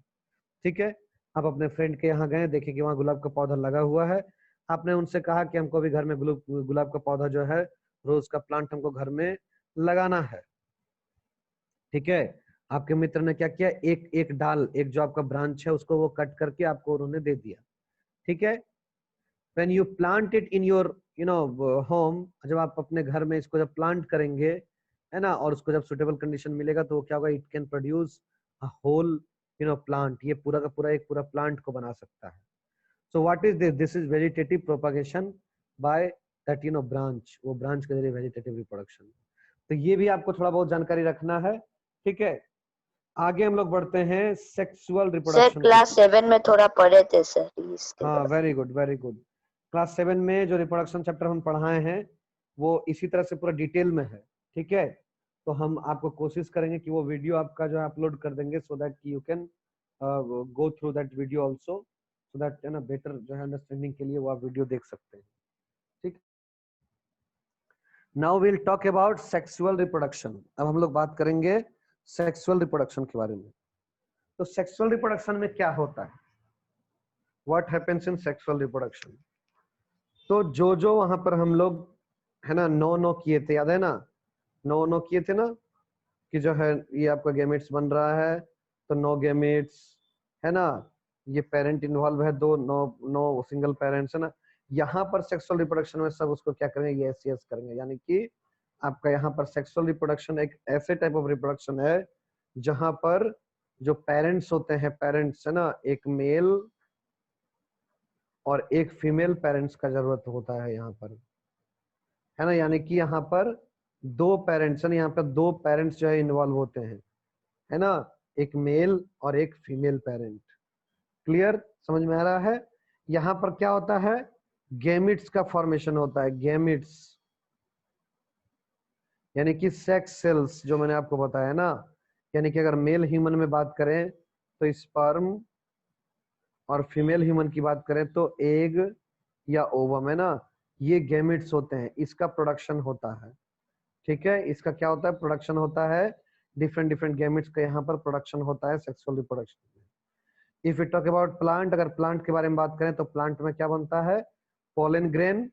ठीक है, आप अपने फ्रेंड के यहाँ गए, देखे कि वहाँ गुलाब का पौधा लगा हुआ है, आपने उनसे कहा कि हमको भी घर में गुलाब का पौधा जो है, रोज का प्लांट हमको घर में लगाना है। ठीक है, आपके मित्र ने क्या किया, एक एक डाल, एक जो आपका ब्रांच है उसको वो कट करके आपको उन्होंने दे दिया। ठीक है, when you plant it in your home, जब आप अपने घर में इसको जब प्लांट करेंगे, है ना, और उसको जब सुटेबल कंडीशन मिलेगा तो वो क्या होगा, it can produce a whole plant, ये पूरा का पूरा एक पूरा प्लांट को बना सकता है। So what is this, this is vegetative propagation by that branch, वो ब्रांच के जरिए वेजिटेटिव रिप्रोडक्शन। तो ये भी आपको थोड़ा बहुत जानकारी रखना है। ठीक है, आगे हम लोग बढ़ते हैं सेक्सुअल सर रिप्रोडक्शन। क्लास 7 में थोड़ा पढ़े थे सर इसके हाँ, बारे very good very good. Class 7 में जो रिप्रोडक्शन चैप्टर हम पढ़ाए हैं वो इसी तरह से पूरा डिटेल में है। ठीक है, तो हम आपको कोशिश करेंगे कि वो वीडियो आपका जो है अपलोड कर देंगे, so that you can go through that video also, so that ना बेटर जो है अंडरस्टैंडिंग के लिए वो आप वीडियो देख सकते हैं। ठीक, now will talk about sexual reproduction. अब हम लोग बात करेंगे सेक्सुअल रिप्रोडक्शन के बारे में। तो सेक्सुअल रिप्रोडक्शन में क्या होता है, what happens in sexual reproduction. तो जो वहां पर हम लोग है ना 9 किए थे, याद है ना, 9 किए थे ना, कि जो है ये आपका गैमेट्स बन रहा है, तो 9 गैमेट्स है ना, ये पेरेंट इन्वॉल्व है, 9 सिंगल पेरेंट्स है ना। यहाँ पर सेक्सुअल रिप्रोडक्शन में सब उसको क्या करेंगे, यस करेंगे, यानी कि आपका यहाँ पर सेक्सुअल रिप्रोडक्शन एक ऐसे टाइप ऑफ रिप्रोडक्शन है जहां पर जो पेरेंट्स होते हैं, पेरेंट्स है ना, एक मेल और एक फीमेल पेरेंट्स का जरूरत होता है यहाँ पर, है ना, यानी कि यहाँ पर 2 पेरेंट्स है, यहाँ पर 2 पेरेंट्स जो है इन्वॉल्व होते हैं, है ना, एक मेल और एक फीमेल पेरेंट। क्लियर, समझ में आ रहा है। यहाँ पर क्या होता है, गैमिट्स का फॉर्मेशन होता है, गैमिट्स यानी कि सेक्स सेल्स, जो मैंने आपको बताया ना, यानी कि अगर मेल ह्यूमन में बात करें तो स्पर्म, और फीमेल ह्यूमन की बात करें तो एग या ओवम, है ना, ये गैमेट्स होते हैं, इसका प्रोडक्शन होता है। ठीक है, इसका क्या होता है, प्रोडक्शन होता है, डिफरेंट गैमेट्स का यहाँ पर प्रोडक्शन होता है सेक्सुअल रिप्रोडक्शन में। If you talk about plant, अगर प्लांट के बारे में बात करें तो प्लांट में क्या बनता है, पोलन ग्रेन,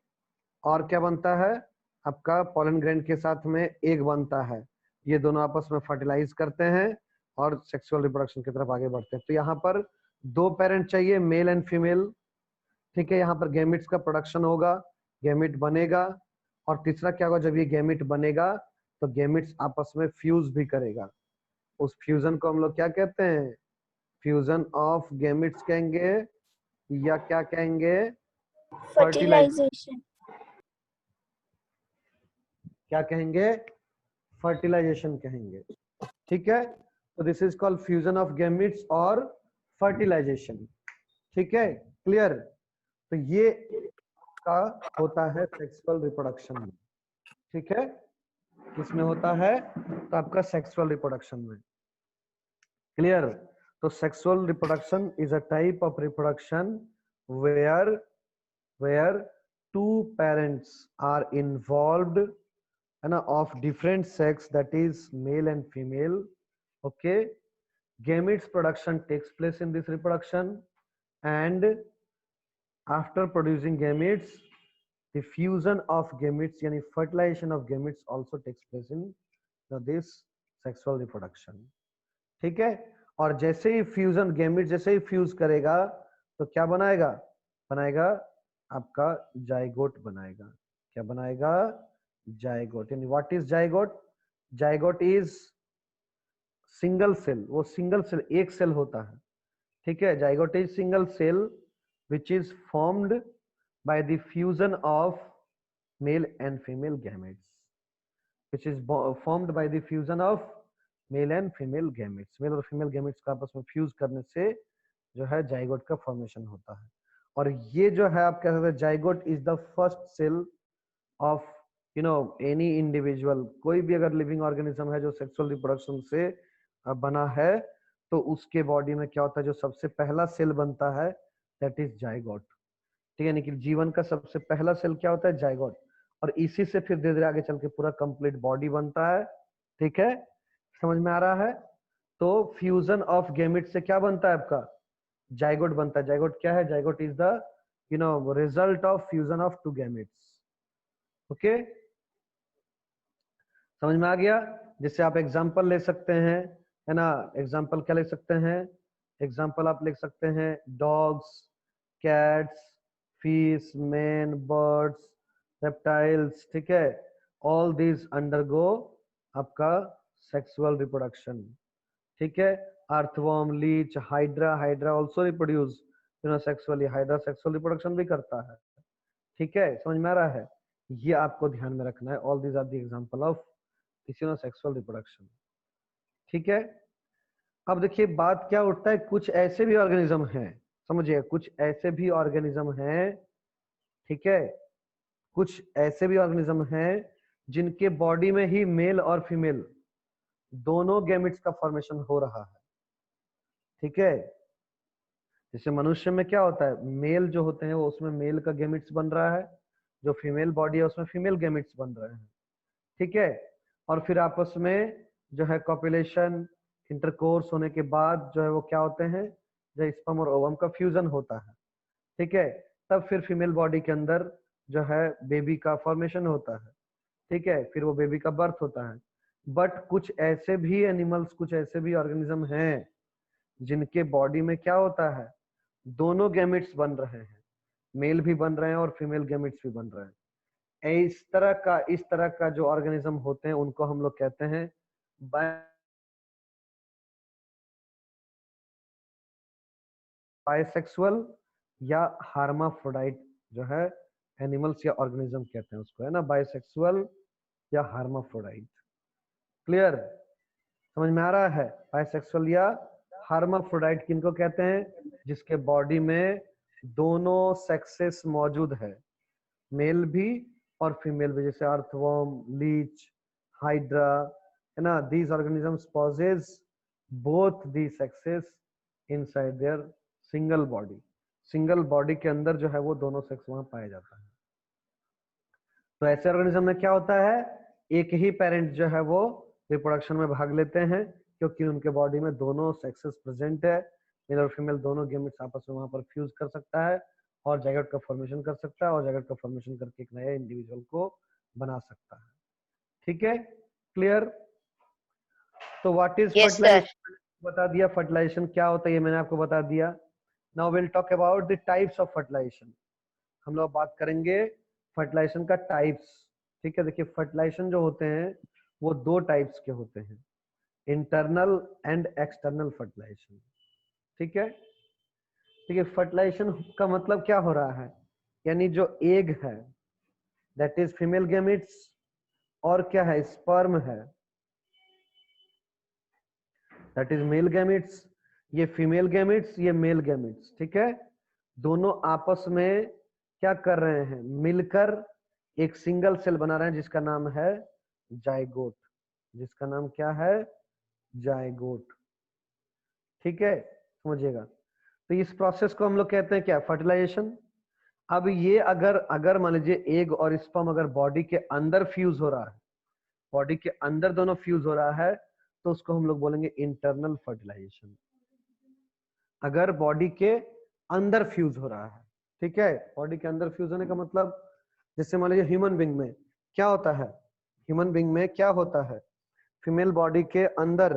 और क्या बनता है आपका, पोलन ग्रेन के साथ में एग बनता है, ये दोनों आपस में फर्टिलाइज करते हैं और सेक्सुअल रिप्रोडक्शन की तरफ आगे बढ़ते हैं। तो यहाँ पर 2 पेरेंट चाहिए, मेल एंड फीमेल। ठीक है, यहाँ पर गैमेट्स का प्रोडक्शन होगा, गैमेट बनेगा, और तीसरा क्या होगा, जब ये गैमेट बनेगा तो गैमेट्स आपस में फ्यूज भी करेगा। उस फ्यूजन को हम लोग क्या कहते हैं, फ्यूजन ऑफ गैमेट्स कहेंगे, या क्या कहेंगे, फर्टिलाइजेशन। क्या कहेंगे, फर्टिलाइजेशन कहेंगे। ठीक है, तो this is called fusion of gametes और फर्टिलाइजेशन। ठीक है, क्लियर। तो ये का होता है सेक्सुअल रिप्रोडक्शन में। ठीक है, किसमें होता है, तो आपका सेक्सुअल रिप्रोडक्शन में। क्लियर। तो sexual reproduction is a type of reproduction where two parents are involved, है ना, of different sex, that is male and female. Okay, gametes production takes place in this reproduction, and after producing gametes, the fusion of gametes, yani fertilization of gametes also takes place in this sexual reproduction. ठीक है, और जैसे ही फ्यूजन गैमेट जैसे ही फ्यूज करेगा तो क्या बनाएगा, बनाएगा आपका जाइगोट बनाएगा। क्या बनाएगा, जाइगोट। यानी what is zygote, zygote is single cell, वो सिंगल सेल एक सेल होता है। ठीक है, zygote is single cell which is formed by the fusion of male and female gametes, which is formed by the fusion of male and female gametes। Male और फीमेल गैमेट्स का आपस में फ्यूज करने से जो है जाइगोट का फॉर्मेशन होता है। और ये जो है आप कह सकते हैं zygote is the first cell of any individual. कोई भी अगर लिविंग ऑर्गेनिज्म है जो सेक्सुअल रिप्रोडक्शन से बना है तो उसके बॉडी में क्या होता है, जो सबसे पहला सेल बनता है दैट इज जाइगोट। ठीक है, यानी कि जीवन का सबसे पहला सेल क्या होता है, जाइगोट। और इसी से फिर धीरे धीरे आगे चल के पूरा कंप्लीट बॉडी बनता है। ठीक है, समझ में आ रहा है। तो फ्यूजन ऑफ गैमेट से क्या बनता है आपका, जाइगोट बनता है। जाइगोट क्या है, zygote is the result of fusion of two gametes. Okay, समझ में आ गया। जिससे आप एग्जांपल ले सकते हैं, है ना, एग्जांपल क्या ले सकते हैं, एग्जांपल आप लिख सकते हैं dogs, cats, fish, man, birds, reptiles. ठीक है, ऑल दीज अंडरगो आपका सेक्सुअल रिप्रोडक्शन। ठीक है, earthworm, leech, hydra, hydra also reproduce sexually, hydra sexual reproduction भी करता है। ठीक है, समझ में आ रहा है, ये आपको ध्यान में रखना है। All these are the example of sexual reproduction. ठीक है, अब देखिए बात क्या उठता है, कुछ ऐसे भी ऑर्गेनिज्म हैं, समझिए कुछ ऐसे भी ऑर्गेनिज्म हैं, ठीक है, कुछ ऐसे भी ऑर्गेनिज्म हैं जिनके बॉडी में ही मेल और फीमेल दोनों गैमेट्स का फॉर्मेशन हो रहा है। ठीक है, जैसे मनुष्य में क्या होता है, मेल जो होते हैं वो उसमें मेल का गैमेट्स बन रहा है, जो फीमेल बॉडी है उसमें फीमेल गैमेट्स बन रहे हैं। ठीक है, और फिर आपस में जो है कॉपुलेशन, इंटरकोर्स होने के बाद जो है वो क्या होते हैं, जो स्पर्म और ओवम का फ्यूजन होता है। ठीक है, तब फिर फीमेल बॉडी के अंदर जो है बेबी का फॉर्मेशन होता है। ठीक है, फिर वो बेबी का बर्थ होता है। बट कुछ ऐसे भी एनिमल्स, कुछ ऐसे भी ऑर्गेनिज्म हैं जिनके बॉडी में क्या होता है, दोनों गैमेट्स बन रहे हैं, मेल भी बन रहे हैं और फीमेल गैमेट्स भी बन रहे हैं। इस तरह का जो ऑर्गेनिज्म होते हैं उनको हम लोग कहते हैं बाइसेक्सुअल या हार्माफ्रोडाइट जो है एनिमल्स या ऑर्गेनिज्म कहते हैं उसको, है ना, बाइसेक्सुअल या हार्माफ्रोडाइट। क्लियर, समझ में आ रहा है। बाइसेक्सुअल या हार्माफ्रोडाइट किनको कहते हैं, जिसके बॉडी में दोनों सेक्सेस मौजूद है, मेल भी और फीमेल भी, जैसे अर्थवर्म, लीच, हाइड्रा, है ना, these organisms possess both the sexes inside their single body। Single body के अंदर जो है वो दोनों सेक्स वहां पाया जाता है। तो ऐसे ऑर्गेनिज्म में क्या होता है, एक ही पेरेंट जो है वो रिप्रोडक्शन में भाग लेते हैं, क्योंकि उनके बॉडी में दोनों सेक्सेस प्रेजेंट है, मेल और फीमेल दोनों गैमेट्स आपस में वहां पर फ्यूज कर सकता है और जाइगोट का फॉर्मेशन कर सकता है, और जाइगोट का फॉर्मेशन करके एक नया इंडिविजुअल को बना सकता है। ठीक है, क्लियर। तो व्हाट इज फर्टिलाइजेशन बता दिया, फर्टिलाइजेशन क्या होता है ये मैंने आपको बता दिया। Now will talk about the types of fertilisation. हम लोग बात करेंगे फर्टिलाइजेशन का टाइप्स। ठीक है, देखिए फर्टिलाइजेशन जो होते हैं वो दो टाइप्स के होते हैं, इंटरनल एंड एक्सटर्नल फर्टिलाइजेशन। ठीक है, ठीक है, फर्टिलाइजेशन का मतलब क्या हो रहा है, यानी जो एग है दैट इज फीमेल गैमेट्स, और क्या है स्पर्म है दैट इज मेल गैमेट्स, ये फीमेल गैमेट्स ये मेल गैमेट्स। ठीक है, दोनों आपस में क्या कर रहे हैं, मिलकर एक सिंगल सेल बना रहे हैं जिसका नाम है जाइगोट, जिसका नाम क्या है जाइगोट। ठीक है, समझिएगा। तो इस प्रोसेस को हम लोग कहते हैं क्या, फर्टिलाइजेशन। अब ये अगर अगर मान लीजिए एग और स्पर्म अगर बॉडी के अंदर फ्यूज हो रहा है, बॉडी के अंदर दोनों फ्यूज हो रहा है, तो उसको हम लोग बोलेंगे इंटरनल फर्टिलाइजेशन, अगर बॉडी के अंदर फ्यूज हो रहा है। ठीक है, बॉडी के अंदर फ्यूज होने का मतलब जैसे मान लीजिए ह्यूमन बीइंग में क्या होता है, ह्यूमन बीइंग में क्या होता है, फीमेल बॉडी के अंदर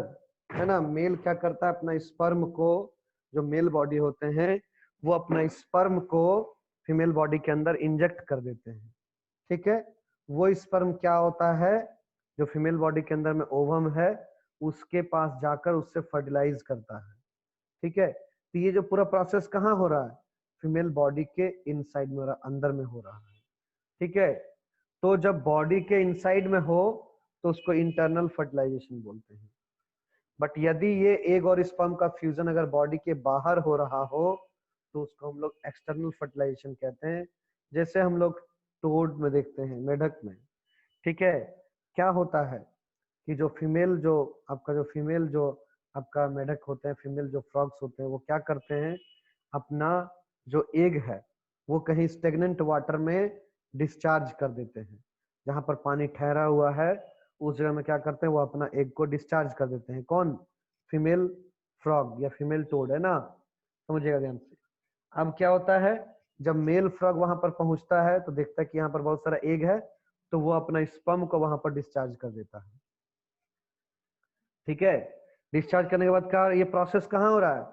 है ना, मेल क्या करता है अपना स्पर्म को, जो मेल बॉडी होते हैं वो अपना स्पर्म को फीमेल बॉडी के अंदर इंजेक्ट कर देते हैं। ठीक है, वो स्पर्म क्या होता है, जो फीमेल बॉडी के अंदर में ओवम है उसके पास जाकर उससे फर्टिलाइज करता है। ठीक है, तो ये जो पूरा प्रोसेस कहाँ हो रहा है, फीमेल बॉडी के इनसाइड में हो रहा है, अंदर में हो रहा है। ठीक है, तो जब बॉडी के इनसाइड में हो तो उसको इंटरनल फर्टिलाइजेशन बोलते हैं। बट यदि ये एग और स्पर्म का फ्यूजन अगर बॉडी के बाहर हो रहा हो तो उसको हम लोग एक्सटर्नल फर्टिलाइजेशन कहते हैं, जैसे हम लोग टोड में देखते हैं, मेढक में। ठीक है, क्या होता है कि जो फीमेल जो आपका मेढक होते हैं, फीमेल जो फ्रॉग्स होते हैं, वो क्या करते हैं, अपना जो एग है वो कहीं स्टेगनेंट वाटर में डिस्चार्ज कर देते हैं, जहां पर पानी ठहरा हुआ है उस जगह में क्या करते हैं, वो अपना एग को डिस्चार्ज कर देते हैं। कौन, फीमेल फ्रॉग या फीमेल टोड, है ना, समझिएगा ध्यान से। अब क्या होता है, जब मेल फ्रॉग वहां पर पहुंचता है तो देखता है कि यहाँ पर बहुत सारा एग है, तो वो अपना स्पर्म को वहां पर डिस्चार्ज कर देता है। ठीक है, डिस्चार्ज करने के बाद क्या, ये प्रोसेस कहाँ हो रहा है,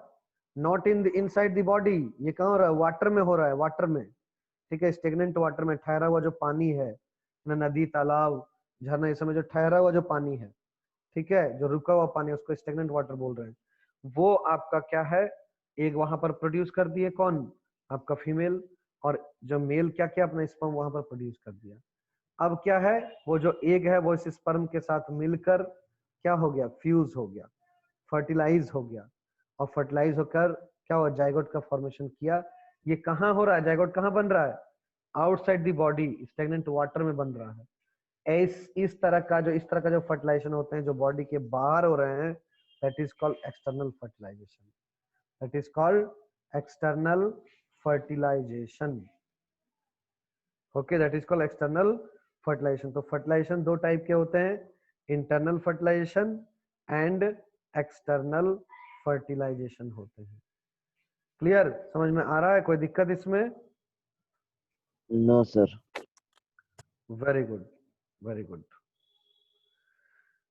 not in the inside the body, ये कहाँ हो रहा है, वाटर में हो रहा है, वाटर में। ठीक है, स्टेगनेंट वाटर में ठहरा हुआ जो पानी है ना, नदी तालाब झरना इस समय जो ठहरा हुआ जो पानी है, ठीक है, जो रुका हुआ पानी उसको स्टेगनेंट वाटर बोल रहे हैं, वो आपका क्या है, एक वहां पर प्रोड्यूस कर दिए, कौन, आपका फीमेल, और जो मेल क्या किया, अपना स्पर्म वहां पर प्रोड्यूस कर दिया। अब क्या है, वो जो एग है वो इस स्पर्म के साथ मिलकर क्या हो गया, फ्यूज हो गया, फर्टिलाइज हो गया, और फर्टिलाइज होकर क्या हुआ, जाइगोट का फॉर्मेशन किया। ये कहाँ हो रहा है, जाइगोट कहाँ बन रहा है, outside the body, stagnant water में बन रहा है। इस तरह का जो फर्टिलाइजेशन होते हैं जो बॉडी के बाहर हो रहे हैं, that is called external fertilisation, that is called external fertilisation. Okay, that is called external fertilisation. तो फर्टिलाइजेशन दो टाइप के होते हैं, internal fertilisation and external fertilisation होते हैं। क्लियर, समझ में आ रहा है, कोई दिक्कत इसमें? No sir. Very good, very good.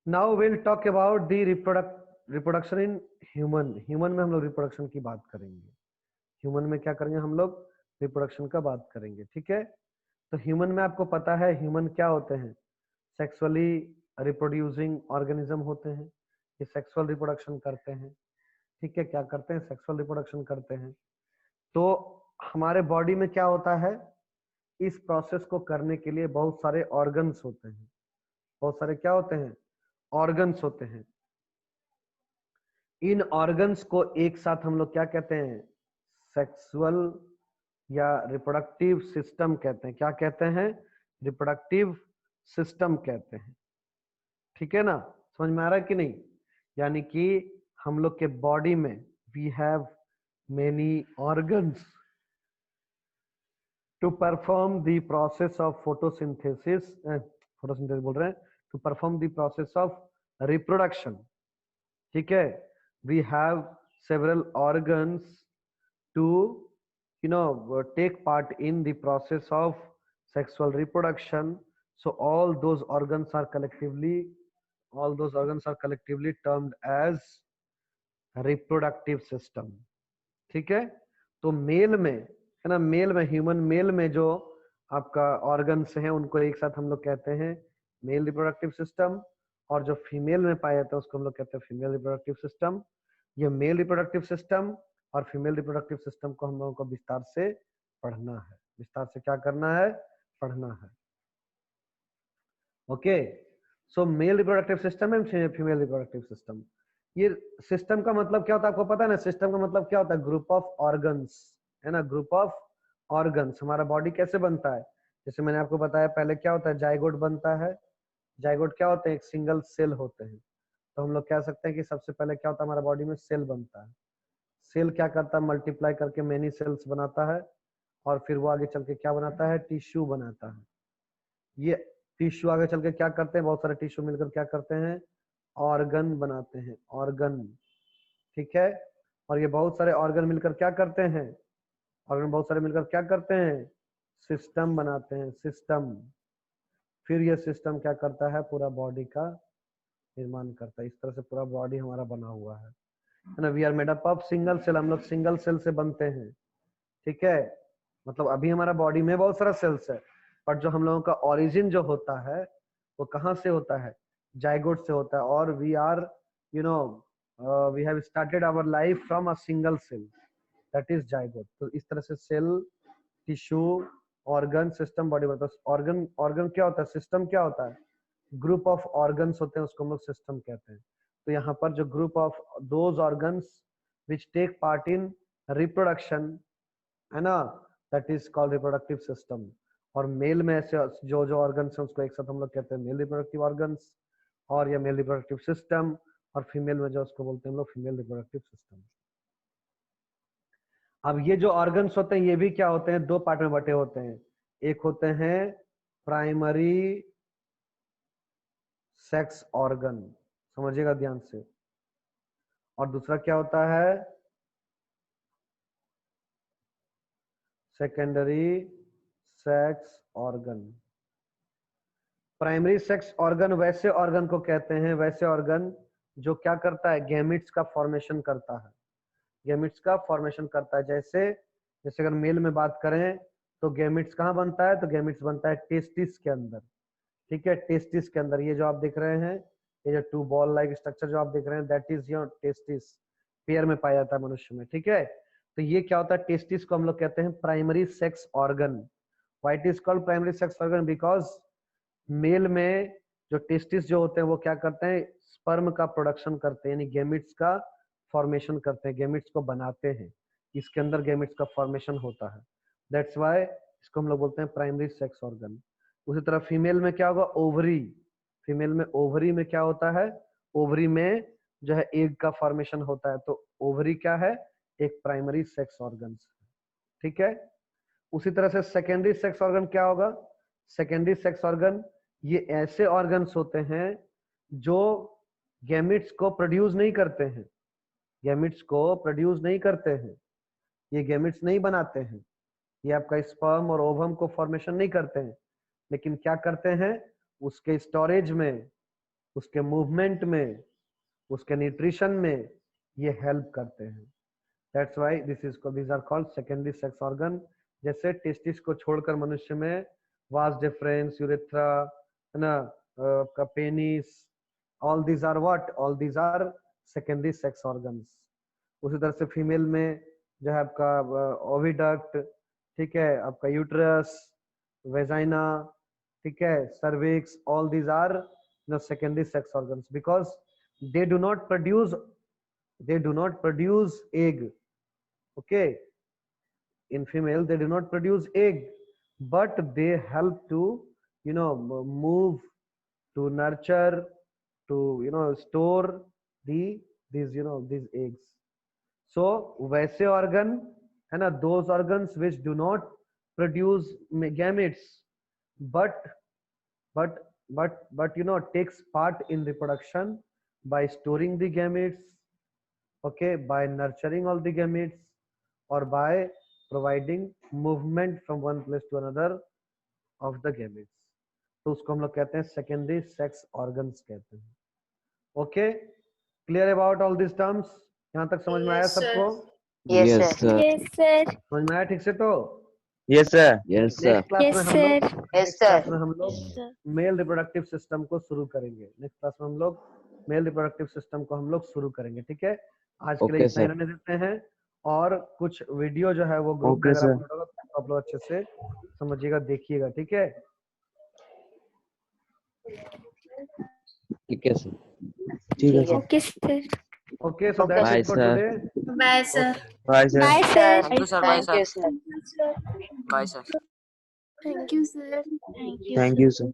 Now will talk about the reproduction in human. Human में हम लोग रिप्रोडक्शन की बात करेंगे, ह्यूमन में क्या करेंगे हम लोग, रिप्रोडक्शन का बात करेंगे। ठीक है, तो ह्यूमन में आपको पता है ह्यूमन क्या होते हैं, सेक्सुअली रिप्रोड्यूसिंग ऑर्गेनिज्म होते हैं, ये सेक्सुअल रिप्रोडक्शन करते हैं। ठीक है, क्या करते हैं, सेक्सुअल रिप्रोडक्शन करते हैं। तो हमारे बॉडी में क्या होता है, इस प्रोसेस को करने के लिए बहुत सारे ऑर्गन्स होते हैं, बहुत सारे क्या होते हैं, ऑर्गन्स होते हैं। इन ऑर्गन्स को एक साथ हम लोग क्या कहते हैं, सेक्सुअल या रिप्रोडक्टिव सिस्टम कहते हैं। क्या कहते हैं, रिप्रोडक्टिव सिस्टम कहते हैं। ठीक है ना, समझ में आ रहा है कि नहीं, यानी कि हम लोग के बॉडी में we have many organs to perform the process of photosynthesis, photosynthesis बोल रहे हैं, to perform the process of reproduction. ठीक है, we have several organs to take part in the process of sexual reproduction. So all those organs are collectively termed as reproductive system. ठीक है, तो मेल में है ना, मेल में ह्यूमन मेल में जो आपका ऑर्गन्स हैं उनको एक साथ हम लोग कहते हैं मेल रिप्रोडक्टिव सिस्टम, और जो फीमेल में पाया जाता है उसको हम लोग कहते हैं फीमेल रिप्रोडक्टिव सिस्टम। ये मेल रिप्रोडक्टिव सिस्टम और फीमेल रिप्रोडक्टिव सिस्टम को हम लोगों को विस्तार से पढ़ना है। विस्तार से क्या करना है? पढ़ना है। Okay, so male reproductive system and female reproductive system. ये सिस्टम का मतलब क्या होता है आपको पता है ना? सिस्टम का मतलब क्या होता है? ग्रुप ऑफ ऑर्गन्स, है ना? Group of organs. हमारा बॉडी कैसे बनता है? जैसे मैंने आपको बताया पहले क्या होता है, जाइगोट बनता है। जाइगोट क्या होते हैं? एक सिंगल सेल होते हैं। तो हम लोग कह सकते हैं कि सबसे पहले क्या होता है हमारा बॉडी में? सेल बनता है। सेल क्या करता है? मल्टीप्लाई करके मेनी सेल्स बनाता है, और फिर वो आगे चल के क्या बनाता है? टिश्यू बनाता है। ये टिश्यू आगे चल के क्या करते हैं? बहुत सारे टिश्यू मिलकर क्या करते हैं? ऑर्गन बनाते हैं, ऑर्गन। ठीक है, और ये बहुत सारे ऑर्गन मिलकर क्या करते हैं? ऑर्गन बहुत सारे मिलकर क्या करते हैं? सिस्टम बनाते हैं, सिस्टम। फिर ये सिस्टम क्या करता है? पूरा बॉडी का निर्माण करता है। इस तरह से पूरा बॉडी हमारा बना हुआ है ना? We are made up of single cell. हम लोग सिंगल सेल से बनते हैं। ठीक है, मतलब अभी हमारा बॉडी में बहुत सारा सेल्स है, बट जो हम लोगों का ओरिजिन जो होता है वो कहाँ से होता है? जाइगोट से होता है। और we are you know we have started our life from a single cell, that is zygote. तो इस तरह से cell, tissue, organ, system, body बनता है। ऑर्गन, ऑर्गन क्या होता है? सिस्टम क्या होता है? ग्रुप ऑफ ऑर्गन्स होते हैं, उसको हम लोग सिस्टम कहते हैं। तो यहाँ पर जो group of those organs which take part in reproduction, है ना, that is called reproductive system. और मेल में ऐसे जो जो ऑर्गन्स हैं उसको एक साथ हम लोग कहते हैं मेल रिप्रोडक्टिव ऑर्गन्स, और या मेल रिप्रोडक्टिव सिस्टम। और फीमेल में जो उसको बोलते हैं हम लोग फीमेल रिप्रोडक्टिव सिस्टम। अब ये जो ऑर्गन्स होते हैं ये भी क्या होते हैं? दो पार्ट में बटे होते हैं। एक होते हैं प्राइमरी सेक्स ऑर्गन, समझिएगा ध्यान से, और दूसरा क्या होता है? Secondary sex organ. Primary sex organ वैसे ऑर्गन को कहते हैं, वैसे ऑर्गन जो क्या करता है? गैमिट्स का फॉर्मेशन करता है। गैमिट्स का फॉर्मेशन करता है। जैसे जैसे अगर मेल में बात करें तो गैमिट्स कहाँ बनता है? तो गैमिट्स बनता है टेस्टिस के अंदर। ठीक है, टेस्टिस के अंदर। ये जो आप देख रहे हैं, ये जो टू बॉल लाइक स्ट्रक्चर जो आप देख रहे हैं, that is your testis. Pair में पाया जाता है मनुष्य में। ठीक है, तो ये क्या होता है? टेस्टिस को हम लोग कहते हैं primary sex organ. Why it is called primary sex organ? Because male में जो टेस्टिस जो होते हैं वो क्या करते हैं? स्पर्म का प्रोडक्शन करते हैं, यानी गैमिट्स का फॉर्मेशन करते हैं, गैमिट्स को बनाते हैं। इसके अंदर गैमिट्स का फॉर्मेशन होता है, दैट्स व्हाई इसको हम लोग बोलते हैं प्राइमरी सेक्स ऑर्गन। उसी तरह फीमेल में क्या होगा? ओवरी। फीमेल में ओवरी में क्या होता है? ओवरी में जो है एग का फॉर्मेशन होता है। तो ओवरी क्या है? एक प्राइमरी सेक्स ऑर्गन। ठीक है, उसी तरह से सेकेंडरी सेक्स ऑर्गन क्या होगा? सेकेंडरी सेक्स ऑर्गन ये ऐसे ऑर्गन्स होते हैं जो गैमिट्स को प्रोड्यूस नहीं करते हैं। गैमिट्स को प्रोड्यूस नहीं करते हैं, ये गैमिट्स नहीं बनाते हैं, ये आपका स्पर्म और ओवम को फॉर्मेशन नहीं करते हैं, लेकिन क्या करते हैं? उसके स्टोरेज में, उसके मूवमेंट में, उसके न्यूट्रिशन में ये हेल्प करते हैं। That's why these are called secondary sex organ। जैसे टेस्टिस को छोड़कर मनुष्य में वास डिफरेंस, यूरेथ्रा, है ना, आपका penis, all these are what? All these are secondary sex organs. उसी तरह से फीमेल में जो है आपका ओविडक्ट, ठीक है, आपका यूट्रस, वेजाइना, ठीक है, cervix, all these are secondary sex organs because they do not produce egg. Okay, in female they do not produce egg, but they help to move, to nurture, to store these eggs. So वैसे organ है ना, those organs which do not produce gametes but takes part in reproduction by storing the gametes, okay, by nurturing all the gametes, or by providing movement from one place to another of the gametes. तो उसको हम लोग कहते हैं सेकेंडरी सेक्स ऑर्गन्स कहते हैं। Okay, clear about all this terms? यहाँ तक समझ में आया Yes, sir. सबको? Yes, Yes, sir. sir. Yes, sir. समझ में आया ठीक से? तो Yes, sir. Yes, sir. Next class Yes, में हम लोग sir. Yes, next class sir. में हम लोग मेल रिप्रोडक्टिव सिस्टम को शुरू करेंगे। नेक्स्ट क्लास में हम लोग मेल रिप्रोडक्टिव सिस्टम को हम लोग शुरू करेंगे। ठीक है, आज के लिए Okay, इतना ही sir. रहने देते हैं, और कुछ वीडियो जो है वो ग्रुप में Okay, अगर sir. अपलोड होगा तो आप लोग अच्छे से समझिएगा, देखिएगा। ठीक है, ठीक है सर। ठीक है। Okay, sir. Okay, so Okay, that's Bye, it for sir. Today. Bye, sir. Bye, sir. Bye, sir. Thank you, sir. Thank you, sir. Bye, sir. Thank you, sir. Thank you, Thank sir. you, sir.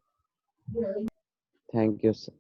Thank you, sir.